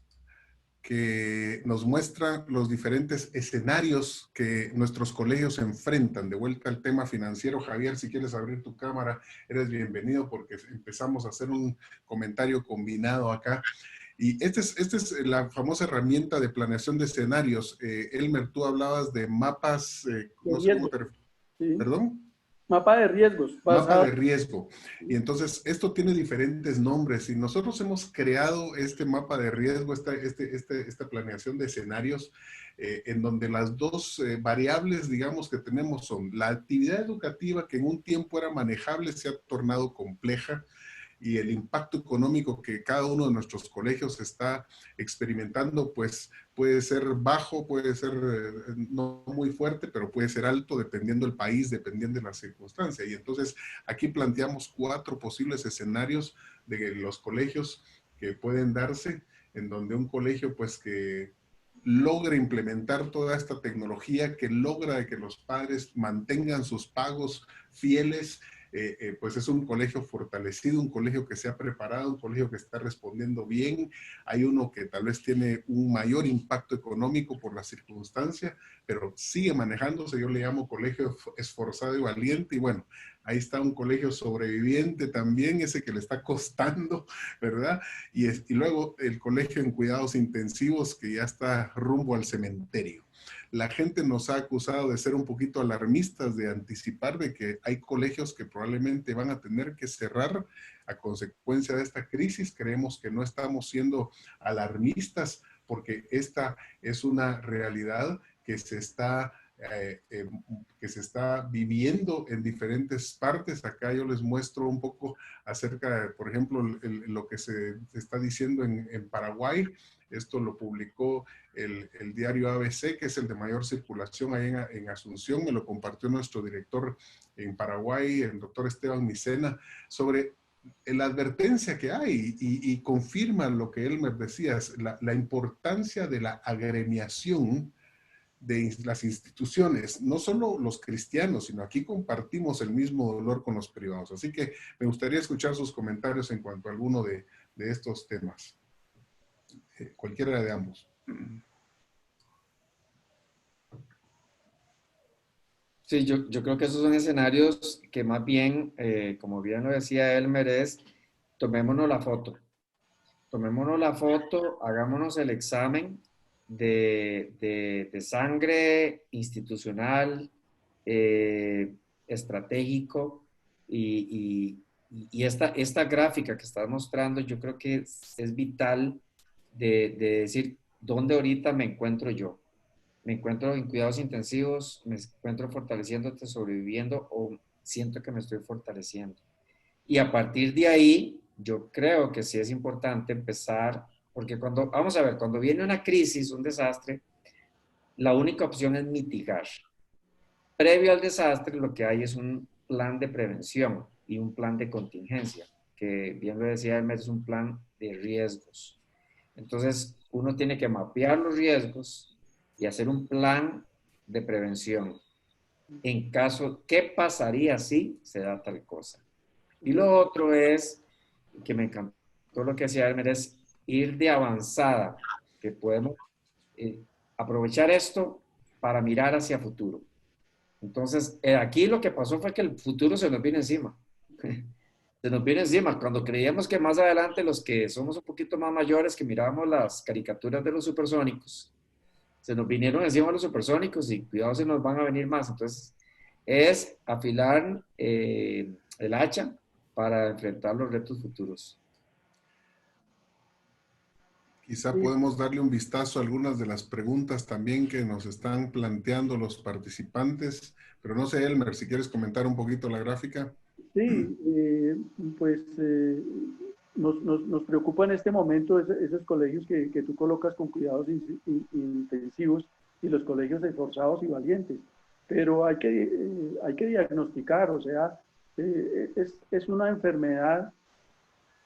S1: que nos muestra los diferentes escenarios que nuestros colegios enfrentan. De vuelta al tema financiero, Javier, si quieres abrir tu cámara, eres bienvenido porque empezamos a hacer un comentario combinado acá. Y esta es la famosa herramienta de planeación de escenarios. Elmer, tú hablabas de mapas, no sé cómo te refieres.
S3: Sí.
S1: ¿Perdón?
S3: Mapa de riesgos.
S1: Mapa de riesgo. Y entonces esto tiene diferentes nombres y nosotros hemos creado este mapa de riesgo, esta planeación de escenarios en donde las dos variables, digamos, que tenemos son la actividad educativa que en un tiempo era manejable, se ha tornado compleja, y el impacto económico que cada uno de nuestros colegios está experimentando, pues puede ser bajo, puede ser no muy fuerte, pero puede ser alto dependiendo del país, dependiendo de la circunstancia. Y entonces aquí planteamos 4 posibles escenarios de los colegios que pueden darse, en donde un colegio pues que logra implementar toda esta tecnología, que logra que los padres mantengan sus pagos fieles, pues es un colegio fortalecido, un colegio que se ha preparado, un colegio que está respondiendo bien. Hay uno que tal vez tiene un mayor impacto económico por la circunstancia, pero sigue manejándose. Yo le llamo colegio esforzado y valiente. Y bueno, ahí está un colegio sobreviviente también, ese que le está costando, ¿verdad? Y luego el colegio en cuidados intensivos que ya está rumbo al cementerio. La gente nos ha acusado de ser un poquito alarmistas, de anticipar de que hay colegios que probablemente van a tener que cerrar a consecuencia de esta crisis. Creemos que no estamos siendo alarmistas porque esta es una realidad que se está viviendo en diferentes partes. Acá yo les muestro un poco acerca de, por ejemplo, lo que se está diciendo en Paraguay. Esto lo publicó el diario ABC, que es el de mayor circulación ahí en Asunción. Me lo compartió nuestro director en Paraguay, el doctor Esteban Micena, sobre la advertencia que hay y confirma lo que Elmer decía, la importancia de la agremiación de las instituciones, no solo los cristianos, sino aquí compartimos el mismo dolor con los privados. Así que me gustaría escuchar sus comentarios en cuanto a alguno de estos temas. Cualquiera de ambos.
S2: Sí, yo creo que esos son escenarios que más bien, como bien lo decía Elmer, es tomémonos la foto. Tomémonos la foto, hagámonos el examen de sangre institucional, estratégico, y esta gráfica que estás mostrando, yo creo que es vital de decir dónde ahorita me encuentro yo. Me encuentro en cuidados intensivos, me encuentro fortaleciéndote, sobreviviendo, o siento que me estoy fortaleciendo. Y a partir de ahí, yo creo que sí es importante empezar, porque vamos a ver, cuando viene una crisis, un desastre, la única opción es mitigar. Previo al desastre, lo que hay es un plan de prevención y un plan de contingencia, que bien lo decía Hermes, es un plan de riesgos. Entonces, uno tiene que mapear los riesgos, y hacer un plan de prevención. En caso, ¿qué pasaría si se da tal cosa? Y lo otro es, que me encantó lo que hacía Elmer, es ir de avanzada, que podemos aprovechar esto para mirar hacia futuro. Entonces, aquí lo que pasó fue que el futuro se nos vino encima. Se nos vino encima. Cuando creíamos que más adelante los que somos un poquito más mayores, que mirábamos las caricaturas de los supersónicos, se nos vinieron encima los supersónicos y cuidado se nos van a venir más. Entonces, es afilar el hacha para enfrentar los retos futuros.
S1: Quizá podemos darle un vistazo a algunas de las preguntas también que nos están planteando los participantes, pero no sé, Elmer, si quieres comentar un poquito la gráfica.
S3: Sí, pues nos preocupa en este momento esos colegios que tú colocas con cuidados intensivos y los colegios esforzados y valientes, pero hay que diagnosticar, o sea, es una enfermedad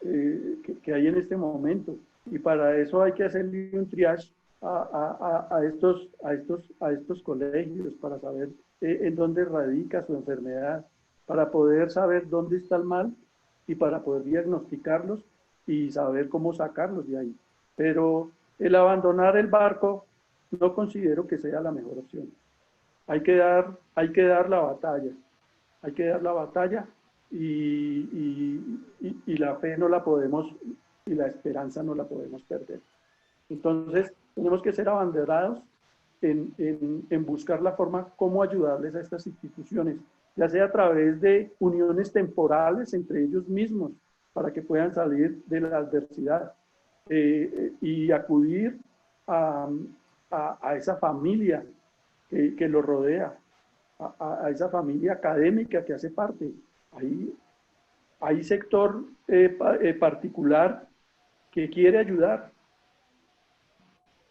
S3: que hay en este momento y para eso hay que hacerle un triage a estos colegios para saber en dónde radica su enfermedad, para poder saber dónde está el mal y para poder diagnosticarlos y saber cómo sacarlos de ahí. Pero el abandonar el barco no considero que sea la mejor opción. Hay que dar la batalla. Hay que dar la batalla y la fe no la podemos, y la esperanza no la podemos perder. Entonces, tenemos que ser abanderados en buscar la forma cómo ayudarles a estas instituciones, ya sea a través de uniones temporales entre ellos mismos, para que puedan salir de la adversidad y acudir a esa familia que lo rodea, a esa familia académica que hace parte. Hay sector particular que quiere ayudar.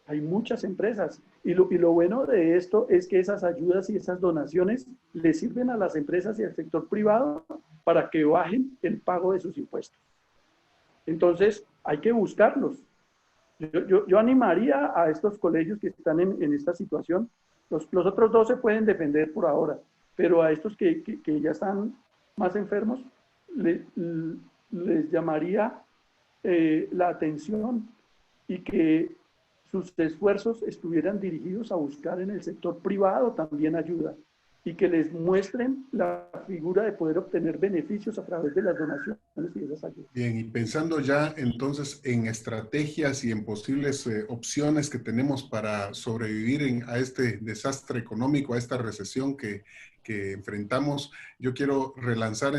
S3: Hay muchas empresas. Y lo bueno de esto es que esas ayudas y esas donaciones le sirven a las empresas y al sector privado para que bajen el pago de sus impuestos. Entonces, hay que buscarlos. Yo animaría a estos colegios que están en esta situación. Los otros dos se pueden defender por ahora, pero a estos que ya están más enfermos, les llamaría la atención y que sus esfuerzos estuvieran dirigidos a buscar en el sector privado también ayuda y que les muestren la figura de poder obtener beneficios a través de las donaciones y de esas ayudas.
S1: Bien, y pensando ya entonces en estrategias y en posibles opciones que tenemos para sobrevivir a este desastre económico, a esta recesión que enfrentamos, yo quiero lanzar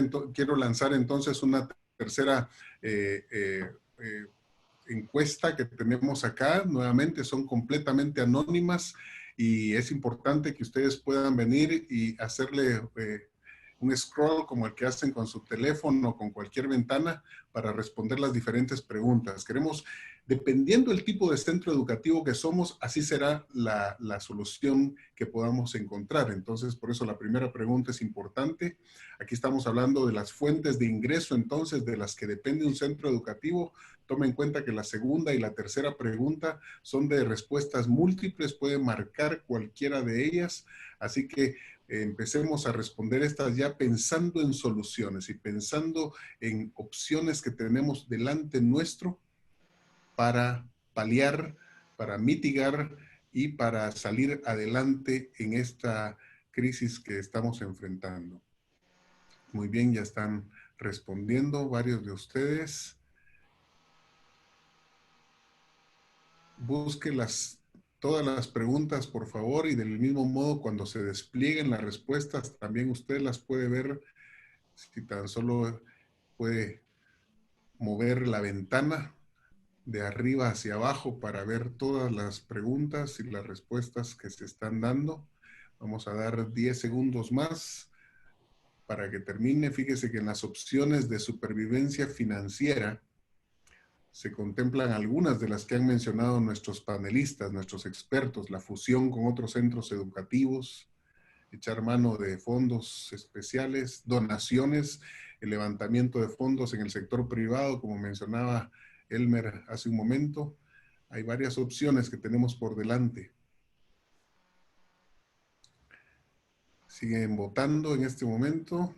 S1: entonces una tercera encuesta que tenemos acá. Nuevamente son completamente anónimas y es importante que ustedes puedan venir y hacerle un scroll como el que hacen con su teléfono o con cualquier ventana para responder las diferentes preguntas. Queremos, dependiendo del tipo de centro educativo que somos, así será la solución que podamos encontrar. Entonces, por eso la primera pregunta es importante. Aquí estamos hablando de las fuentes de ingreso, entonces, de las que depende un centro educativo. Tome en cuenta que la segunda y la tercera pregunta son de respuestas múltiples, puede marcar cualquiera de ellas, así que empecemos a responder estas ya pensando en soluciones y pensando en opciones que tenemos delante nuestro para paliar, para mitigar y para salir adelante en esta crisis que estamos enfrentando. Muy bien, ya están respondiendo varios de ustedes. Busque todas las preguntas, por favor, y del mismo modo, cuando se desplieguen las respuestas, también usted las puede ver, si tan solo puede mover la ventana de arriba hacia abajo para ver todas las preguntas y las respuestas que se están dando. Vamos a dar 10 segundos más para que termine. Fíjese que en las opciones de supervivencia financiera se contemplan algunas de las que han mencionado nuestros panelistas, nuestros expertos, la fusión con otros centros educativos, echar mano de fondos especiales, donaciones, el levantamiento de fondos en el sector privado, como mencionaba Elmer hace un momento. Hay varias opciones que tenemos por delante. Siguen votando en este momento.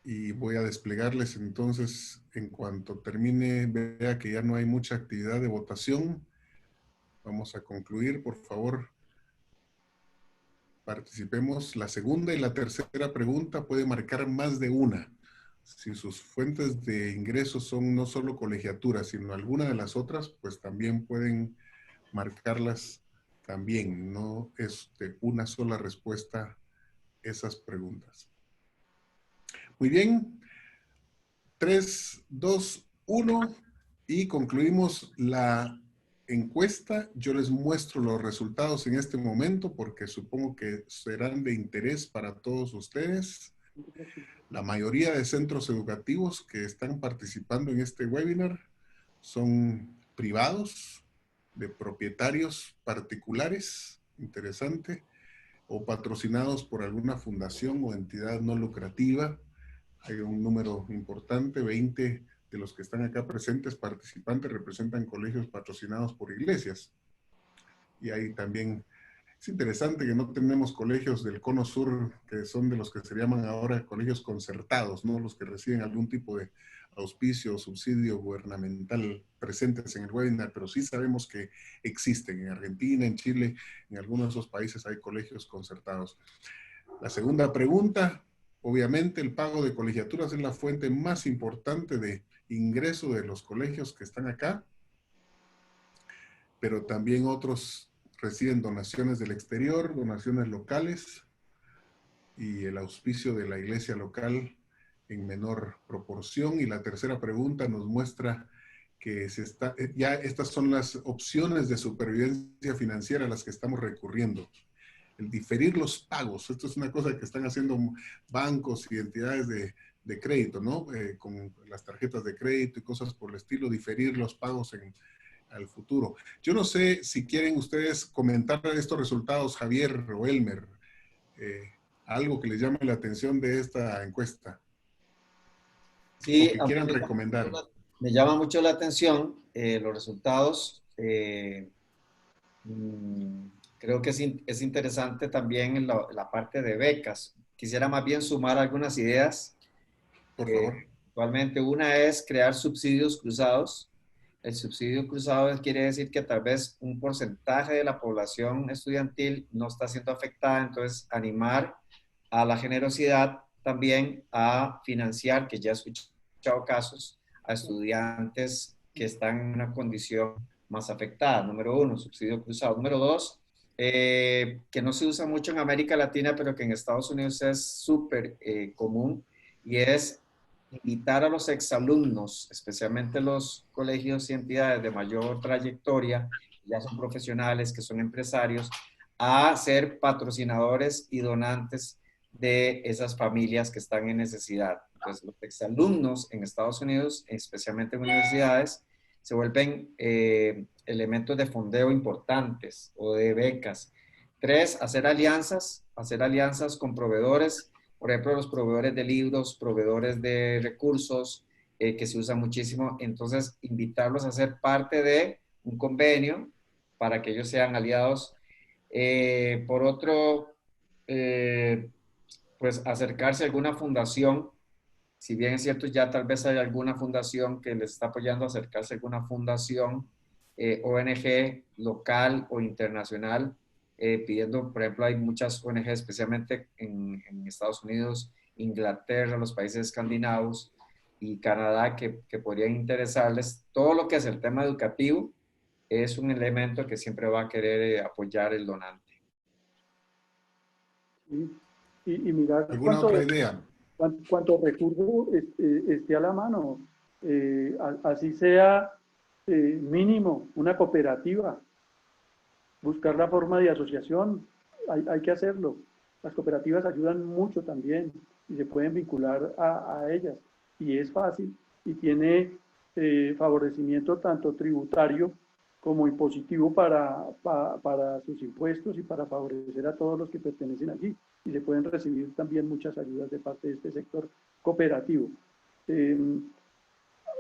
S1: Y voy a desplegarles entonces, en cuanto termine, vea que ya no hay mucha actividad de votación. Vamos a concluir, por favor. Participemos. La segunda y la tercera pregunta puede marcar más de una. Si sus fuentes de ingresos son no solo colegiaturas, sino alguna de las otras, pues también pueden marcarlas también. No es de una sola respuesta esas preguntas. Muy bien. 3, 2, 1 y concluimos la encuesta. Yo les muestro los resultados en este momento porque supongo que serán de interés para todos ustedes. La mayoría de centros educativos que están participando en este webinar son privados, de propietarios particulares, interesante, o patrocinados por alguna fundación o entidad no lucrativa. Hay un número importante, 20 de los que están acá presentes, participantes, representan colegios patrocinados por iglesias. Y hay también, es interesante que no tenemos colegios del Cono Sur, que son de los que se llaman ahora colegios concertados, ¿no? Los que reciben algún tipo de auspicio o subsidio gubernamental presentes en el webinar, pero sí sabemos que existen en Argentina, en Chile, en algunos de esos países hay colegios concertados. La segunda pregunta, obviamente el pago de colegiaturas es la fuente más importante de ingreso de los colegios que están acá, pero también otros reciben donaciones del exterior, donaciones locales y el auspicio de la iglesia local en menor proporción. Y la tercera pregunta nos muestra que ya estas son las opciones de supervivencia financiera a las que estamos recurriendo. El diferir los pagos. Esto es una cosa que están haciendo bancos y entidades de crédito, ¿no? Con las tarjetas de crédito y cosas por el estilo, diferir los pagos al futuro. Yo no sé si quieren ustedes comentar estos resultados, Javier o Elmer, algo que les llame la atención de esta encuesta.
S2: Sí,
S1: o que quieran recomendar.
S2: Me llama mucho la atención los resultados. Creo que es interesante también en la parte de becas. Quisiera más bien sumar algunas ideas.
S1: Por favor.
S2: Actualmente una es crear subsidios cruzados. El subsidio cruzado quiere decir que tal vez un porcentaje de la población estudiantil no está siendo afectada, entonces animar a la generosidad también a financiar, que ya he escuchado casos, a estudiantes que están en una condición más afectada. Número uno, subsidio cruzado. Número dos, que no se usa mucho en América Latina, pero que en Estados Unidos es súper común, y es invitar a los exalumnos, especialmente los colegios y entidades de mayor trayectoria, ya son profesionales, que son empresarios, a ser patrocinadores y donantes de esas familias que están en necesidad. Entonces, los exalumnos en Estados Unidos, especialmente en universidades, se vuelven elementos de fondeo importantes o de becas. Tres, hacer alianzas con proveedores, por ejemplo, los proveedores de libros, proveedores de recursos, que se usan muchísimo. Entonces, invitarlos a ser parte de un convenio para que ellos sean aliados. Por otro, pues acercarse a alguna fundación. Si bien es cierto, ya tal vez hay alguna fundación que les está apoyando, acercarse a alguna fundación, ONG local o internacional, pidiendo, por ejemplo, hay muchas ONG, especialmente en Estados Unidos, Inglaterra, los países escandinavos y Canadá, que podrían interesarles. Todo lo que es el tema educativo es un elemento que siempre va a querer apoyar el donante.
S3: Y mirar
S1: ¿Alguna otra idea?
S3: cuánto recurso esté a la mano, así sea mínimo, una cooperativa, buscar la forma de asociación, hay que hacerlo. Las cooperativas ayudan mucho también y se pueden vincular a ellas. Y es fácil y tiene favorecimiento tanto tributario como impositivo para sus impuestos y para favorecer a todos los que pertenecen allí. Y se pueden recibir también muchas ayudas de parte de este sector cooperativo.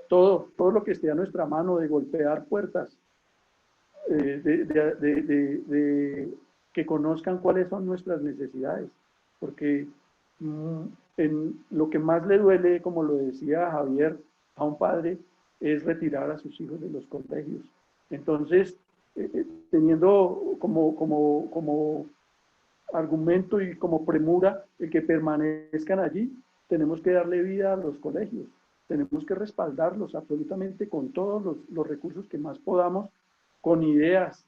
S3: Todo lo que esté a nuestra mano de golpear puertas, de que conozcan cuáles son nuestras necesidades, porque en lo que más le duele, como lo decía Javier, a un padre, es retirar a sus hijos de los colegios. Entonces, teniendo como argumento y como premura el que permanezcan allí, tenemos que darle vida a los colegios, tenemos que respaldarlos absolutamente con todos los recursos que más podamos, con ideas,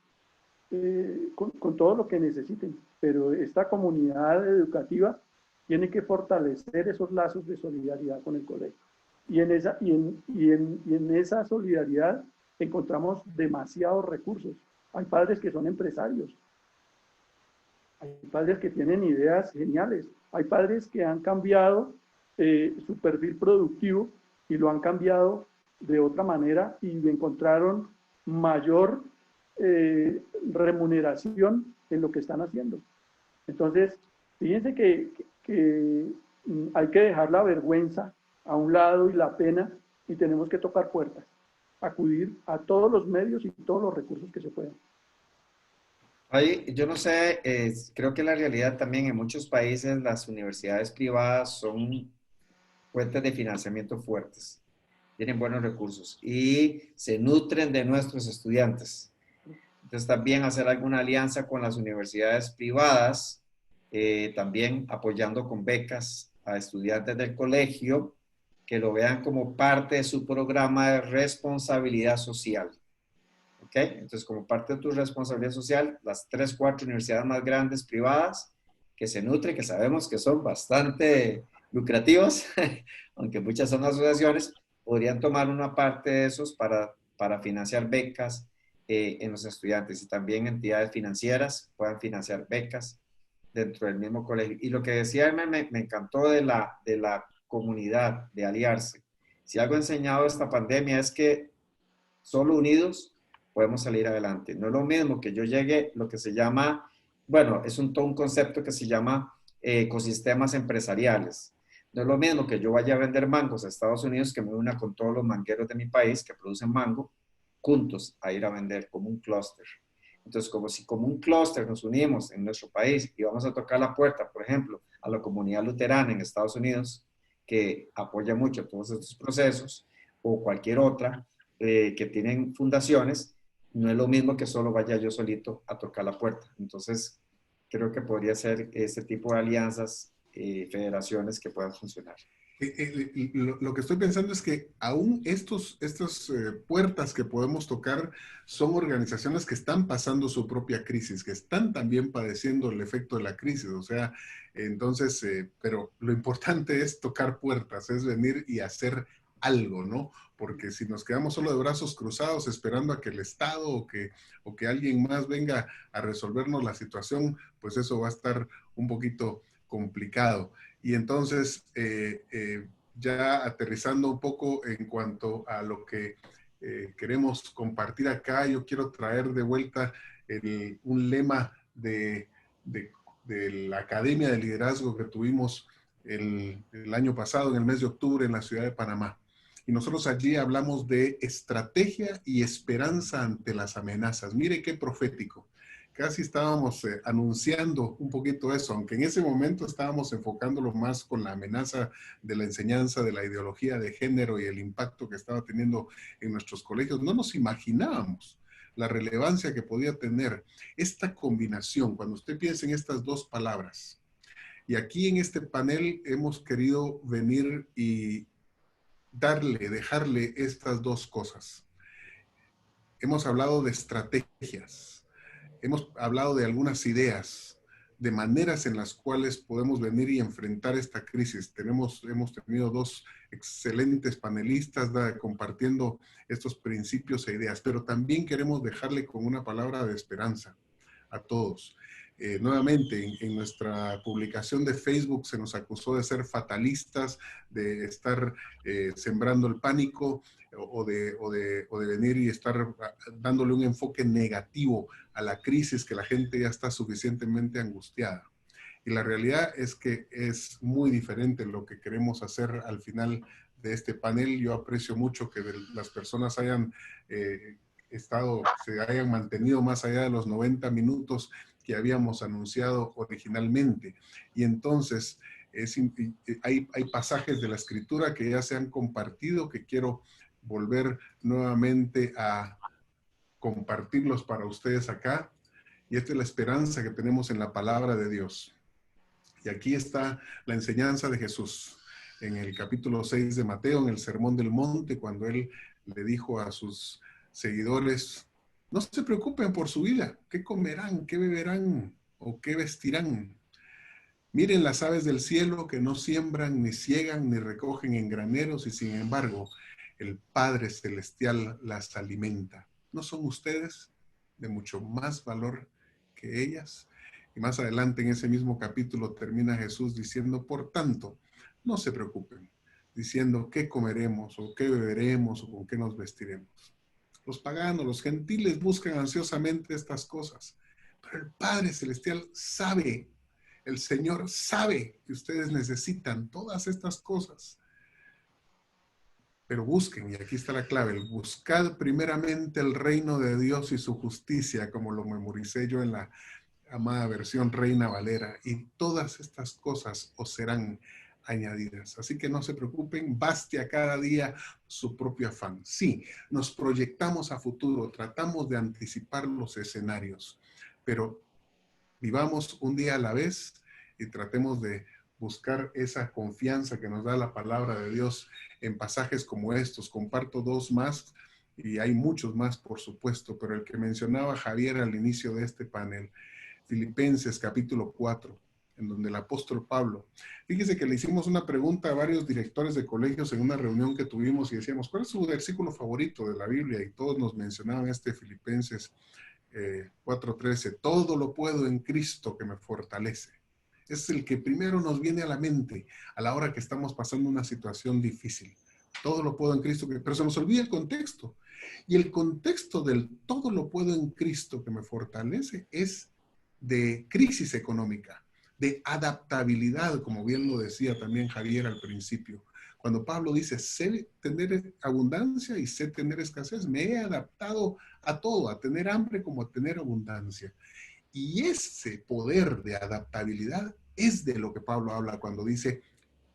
S3: con todo lo que necesiten. Pero esta comunidad educativa tiene que fortalecer esos lazos de solidaridad con el colegio. Y en esa solidaridad encontramos demasiados recursos. Hay padres que son empresarios, hay padres que tienen ideas geniales, hay padres que han cambiado su perfil productivo y lo han cambiado de otra manera y encontraron mayor remuneración en lo que están haciendo. Entonces, fíjense que hay que dejar la vergüenza a un lado y la pena, y tenemos que tocar puertas, acudir a todos los medios y todos los recursos que se puedan.
S2: Ahí, yo no sé, creo que la realidad también en muchos países las universidades privadas son fuentes de financiamiento fuertes, tienen buenos recursos y se nutren de nuestros estudiantes. Entonces también hacer alguna alianza con las universidades privadas, también apoyando con becas a estudiantes del colegio que lo vean como parte de su programa de responsabilidad social. ¿Ok? Entonces, como parte de tu responsabilidad social, las 3, 4 universidades más grandes privadas que se nutren, que sabemos que son bastante lucrativas, aunque muchas son asociaciones, podrían tomar una parte de esos para financiar becas en los estudiantes y también entidades financieras puedan financiar becas dentro del mismo colegio. Y lo que decía me encantó de la comunidad, de aliarse. Si algo ha enseñado esta pandemia es que solo unidos podemos salir adelante. No es lo mismo que yo llegue, lo que se llama, bueno, es todo un concepto que se llama ecosistemas empresariales. No es lo mismo que yo vaya a vender mangos a Estados Unidos que me una con todos los mangueros de mi país que producen mango, juntos a ir a vender como un clúster. Entonces, como un clúster nos unimos en nuestro país y vamos a tocar la puerta, por ejemplo, a la comunidad luterana en Estados Unidos, que apoya mucho todos estos procesos, o cualquier otra, que tienen fundaciones, no es lo mismo que solo vaya yo solito a tocar la puerta. Entonces, creo que podría ser ese tipo de alianzas, federaciones que puedan funcionar.
S1: Lo que estoy pensando es que aún estas puertas que podemos tocar son organizaciones que están pasando su propia crisis, que están también padeciendo el efecto de la crisis. O sea, entonces, pero lo importante es tocar puertas, es venir y hacer algo, ¿no? Porque si nos quedamos solo de brazos cruzados esperando a que el Estado o que alguien más venga a resolvernos la situación, pues eso va a estar un poquito complicado. Y entonces, ya aterrizando un poco en cuanto a lo que queremos compartir acá, yo quiero traer de vuelta un lema de la Academia de Liderazgo que tuvimos el año pasado, en el mes de octubre, en la ciudad de Panamá. Y nosotros allí hablamos de estrategia y esperanza ante las amenazas. Mire qué profético. Casi estábamos anunciando un poquito eso, aunque en ese momento estábamos enfocándolo más con la amenaza de la enseñanza de la ideología de género y el impacto que estaba teniendo en nuestros colegios. No nos imaginábamos la relevancia que podía tener esta combinación cuando usted piensa en estas dos palabras. Y aquí en este panel hemos querido venir y dejarle estas dos cosas. Hemos hablado de estrategias, hemos hablado de algunas ideas, de maneras en las cuales podemos venir y enfrentar esta crisis. Hemos tenido dos excelentes panelistas compartiendo estos principios e ideas, pero también queremos dejarle con una palabra de esperanza a todos. Nuevamente, en nuestra publicación de Facebook se nos acusó de ser fatalistas, de estar sembrando el pánico o de venir y estar dándole un enfoque negativo a la crisis, que la gente ya está suficientemente angustiada. Y la realidad es que es muy diferente lo que queremos hacer al final de este panel. Yo aprecio mucho que las personas hayan se hayan mantenido más allá de los 90 minutos que habíamos anunciado originalmente. Y entonces hay pasajes de la Escritura que ya se han compartido, que quiero volver nuevamente a compartirlos para ustedes acá. Y esta es la esperanza que tenemos en la palabra de Dios. Y aquí está la enseñanza de Jesús en el capítulo 6 de Mateo, en el Sermón del Monte, cuando él le dijo a sus seguidores: no se preocupen por su vida, qué comerán, qué beberán o qué vestirán. Miren las aves del cielo, que no siembran, ni ciegan, ni recogen en graneros, y sin embargo el Padre Celestial las alimenta. ¿No son ustedes de mucho más valor que ellas? Y más adelante en ese mismo capítulo termina Jesús diciendo: por tanto, no se preocupen, diciendo qué comeremos o qué beberemos o con qué nos vestiremos. Los paganos, los gentiles buscan ansiosamente estas cosas, pero el Padre Celestial sabe, el Señor sabe que ustedes necesitan todas estas cosas. Pero busquen, y aquí está la clave: buscad primeramente el reino de Dios y su justicia, como lo memoricé yo en la amada versión Reina Valera, y todas estas cosas os serán añadidas. Así que no se preocupen, baste a cada día su propio afán. Sí, nos proyectamos a futuro, tratamos de anticipar los escenarios, pero vivamos un día a la vez y tratemos de buscar esa confianza que nos da la palabra de Dios en pasajes como estos. Comparto dos más, y hay muchos más, por supuesto, pero el que mencionaba Javier al inicio de este panel, Filipenses capítulo 4, en donde el apóstol Pablo, fíjese que le hicimos una pregunta a varios directores de colegios en una reunión que tuvimos y decíamos: ¿cuál es su versículo favorito de la Biblia? Y todos nos mencionaban Filipenses 4:13, todo lo puedo en Cristo que me fortalece. Es el que primero nos viene a la mente a la hora que estamos pasando una situación difícil. Todo lo puedo en Cristo, pero se nos olvida el contexto. Y el contexto del todo lo puedo en Cristo que me fortalece es de crisis económica, de adaptabilidad, como bien lo decía también Javier al principio. Cuando Pablo dice: sé tener abundancia y sé tener escasez, me he adaptado a todo, a tener hambre como a tener abundancia. Y ese poder de adaptabilidad es de lo que Pablo habla cuando dice: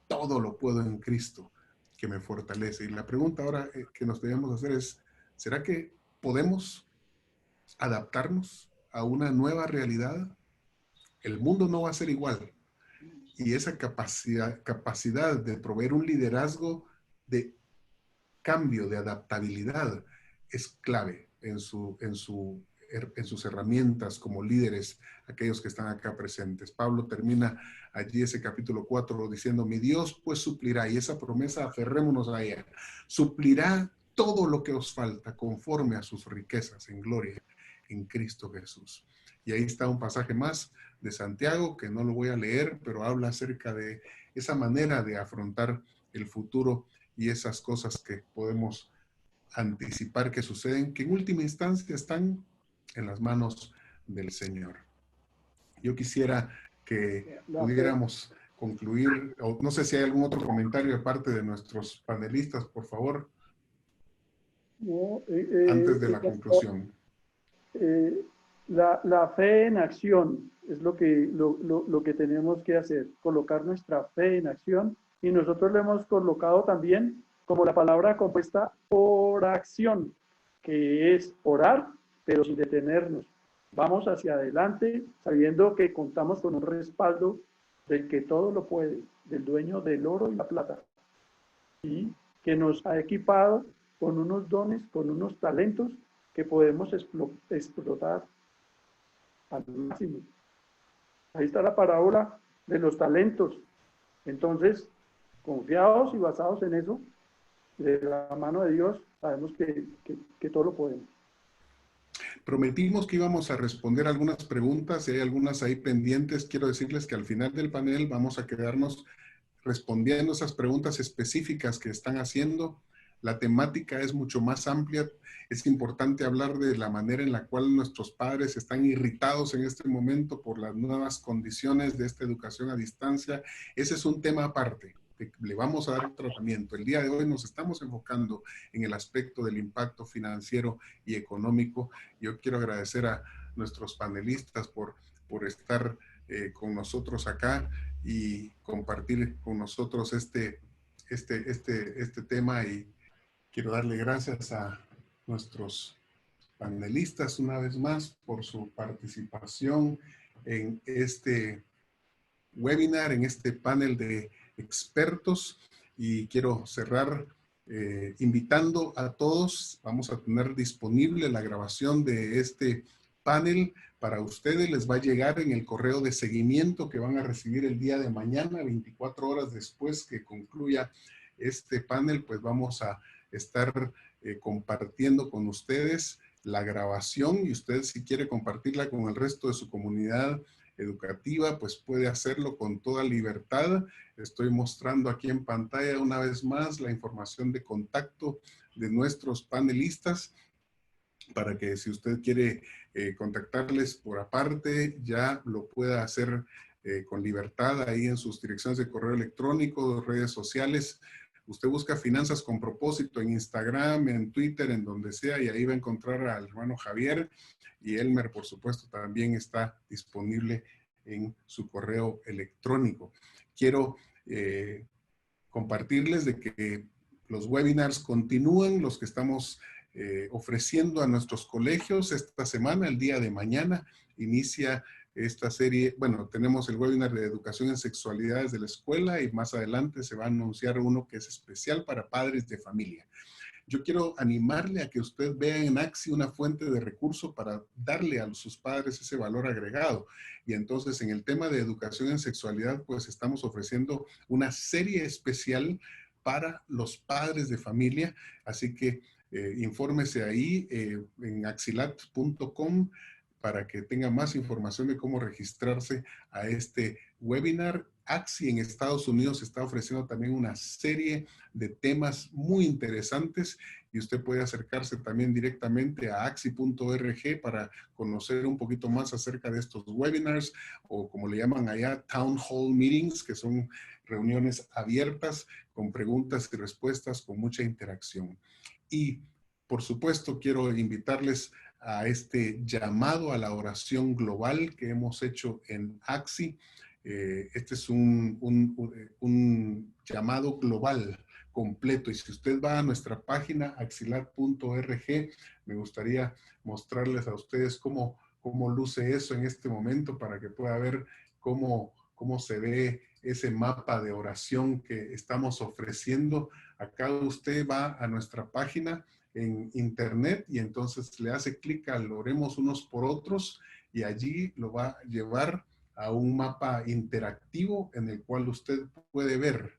S1: todo lo puedo en Cristo que me fortalece. Y la pregunta ahora que nos debemos hacer es: ¿será que podemos adaptarnos a una nueva realidad? El mundo no va a ser igual. Y esa capacidad de proveer un liderazgo de cambio, de adaptabilidad, es clave en sus herramientas como líderes, aquellos que están acá presentes. Pablo termina allí ese capítulo 4 diciendo: mi Dios pues suplirá, y esa promesa aferrémonos a ella, suplirá todo lo que os falta conforme a sus riquezas en gloria en Cristo Jesús. Y ahí está un pasaje más de Santiago, que no lo voy a leer, pero habla acerca de esa manera de afrontar el futuro y esas cosas que podemos anticipar que suceden, que en última instancia están en las manos del Señor. Yo quisiera que pudiéramos concluir, o no sé si hay algún otro comentario de parte de nuestros panelistas, por favor, antes de la conclusión.
S3: La fe en acción es lo que tenemos que hacer, colocar nuestra fe en acción, y nosotros lo hemos colocado también como la palabra compuesta oración, que es orar, pero sin detenernos. Vamos hacia adelante sabiendo que contamos con un respaldo del que todo lo puede, del dueño del oro y la plata, y que nos ha equipado con unos dones, con unos talentos que podemos explotar al máximo. Ahí está la parábola de los talentos. Entonces, confiados y basados en eso, de la mano de Dios, sabemos que todo lo podemos.
S1: Prometimos que íbamos a responder algunas preguntas, y hay algunas ahí pendientes. Quiero decirles que al final del panel vamos a quedarnos respondiendo esas preguntas específicas que están haciendo. La temática es mucho más amplia. Es importante hablar de la manera en la cual nuestros padres están irritados en este momento por las nuevas condiciones de esta educación a distancia. Ese es un tema aparte. que le vamos a dar tratamiento. El día de hoy nos estamos enfocando en el aspecto del impacto financiero y económico. Yo quiero agradecer a nuestros panelistas por estar con nosotros acá y compartir con nosotros este tema, y quiero darle gracias a nuestros panelistas una vez más por su participación en este webinar, en este panel de expertos, y quiero cerrar invitando a todos. Vamos a tener disponible la grabación de este panel para ustedes. Les va a llegar en el correo de seguimiento que van a recibir el día de mañana, 24 horas después que concluya este panel. Pues vamos a estar compartiendo con ustedes la grabación, y usted, si quiere compartirla con el resto de su comunidad educativa, pues puede hacerlo con toda libertad. Estoy mostrando aquí en pantalla una vez más la información de contacto de nuestros panelistas, para que si usted quiere contactarles por aparte, ya lo pueda hacer con libertad ahí en sus direcciones de correo electrónico, redes sociales. Usted busca Finanzas con Propósito en Instagram, en Twitter, en donde sea, y ahí va a encontrar al hermano Javier, y Elmer, por supuesto, también está disponible en su correo electrónico. Quiero compartirles de que los webinars continúan, los que estamos ofreciendo a nuestros colegios esta semana. El día de mañana inicia esta serie. Bueno, tenemos el webinar de educación en sexualidades de la escuela, y más adelante se va a anunciar uno que es especial para padres de familia. Yo quiero animarle a que usted vea en Axi una fuente de recurso para darle a sus padres ese valor agregado. Y entonces, en el tema de educación en sexualidad, pues estamos ofreciendo una serie especial para los padres de familia. Así que infórmese ahí en axilat.com para que tenga más información de cómo registrarse a este webinar. Axi en Estados Unidos está ofreciendo también una serie de temas muy interesantes, y usted puede acercarse también directamente a axi.org para conocer un poquito más acerca de estos webinars, o como le llaman allá, Town Hall Meetings, que son reuniones abiertas con preguntas y respuestas con mucha interacción. Y por supuesto, quiero invitarles a este llamado a la oración global que hemos hecho en Axi. Este es un llamado global completo, y si usted va a nuestra página axilat.org, me gustaría mostrarles a ustedes cómo luce eso en este momento, para que pueda ver cómo se ve ese mapa de oración que estamos ofreciendo. Acá usted va a nuestra página en internet, y entonces le hace clic al Oremos unos por otros, y allí lo va a llevar a un mapa interactivo en el cual usted puede ver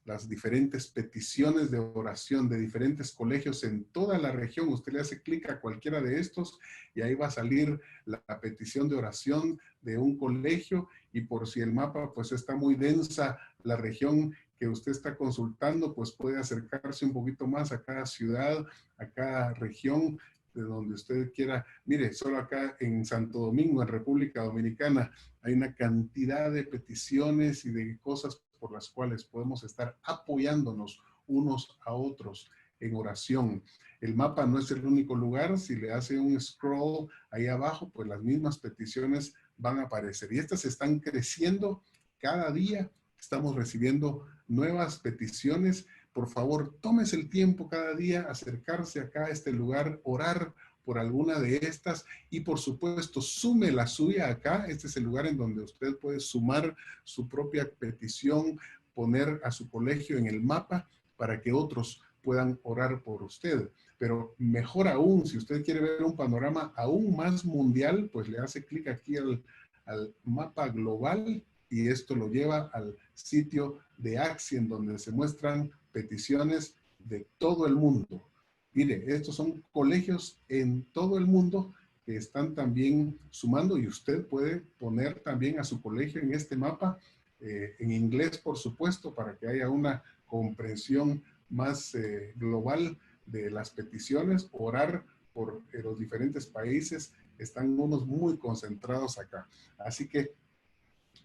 S1: las diferentes peticiones de oración de diferentes colegios en toda la región. Usted le hace clic a cualquiera de estos y ahí va a salir la petición de oración de un colegio, y por si el mapa pues está muy densa la región que usted está consultando, pues puede acercarse un poquito más a cada ciudad, a cada región de donde usted quiera. Mire, solo acá en Santo Domingo, en República Dominicana, hay una cantidad de peticiones y de cosas por las cuales podemos estar apoyándonos unos a otros en oración. El mapa no es el único lugar. Si le hace un scroll ahí abajo, pues las mismas peticiones van a aparecer. Y estas están creciendo cada día. Estamos recibiendo nuevas peticiones. Por favor, tómese el tiempo cada día, acercarse acá a este lugar, orar por alguna de estas, y por supuesto sume la suya acá. Este es el lugar en donde usted puede sumar su propia petición, poner a su colegio en el mapa para que otros puedan orar por usted. Pero mejor aún, si usted quiere ver un panorama aún más mundial, pues le hace clic aquí al mapa global, y esto lo lleva al sitio de Axi, en donde se muestran peticiones de todo el mundo. Mire, estos son colegios en todo el mundo que están también sumando, y usted puede poner también a su colegio en este mapa, en inglés, por supuesto, para que haya una comprensión más global de las peticiones. Orar por los diferentes países, están unos muy concentrados acá. Así que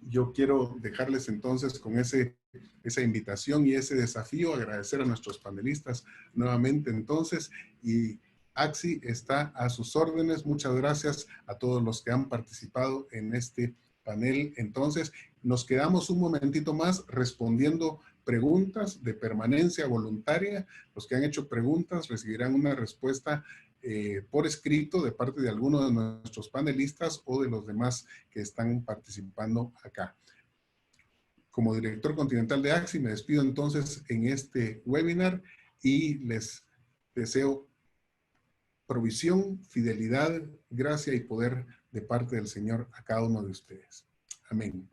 S1: yo quiero dejarles entonces con esa invitación y ese desafío, agradecer a nuestros panelistas nuevamente entonces, y AXI está a sus órdenes. Muchas gracias a todos los que han participado en este panel. Entonces, nos quedamos un momentito más respondiendo preguntas de permanencia voluntaria. Los que han hecho preguntas recibirán una respuesta por escrito de parte de alguno de nuestros panelistas o de los demás que están participando acá. Como director continental de AXI, me despido entonces en este webinar y les deseo provisión, fidelidad, gracia y poder de parte del Señor a cada uno de ustedes. Amén.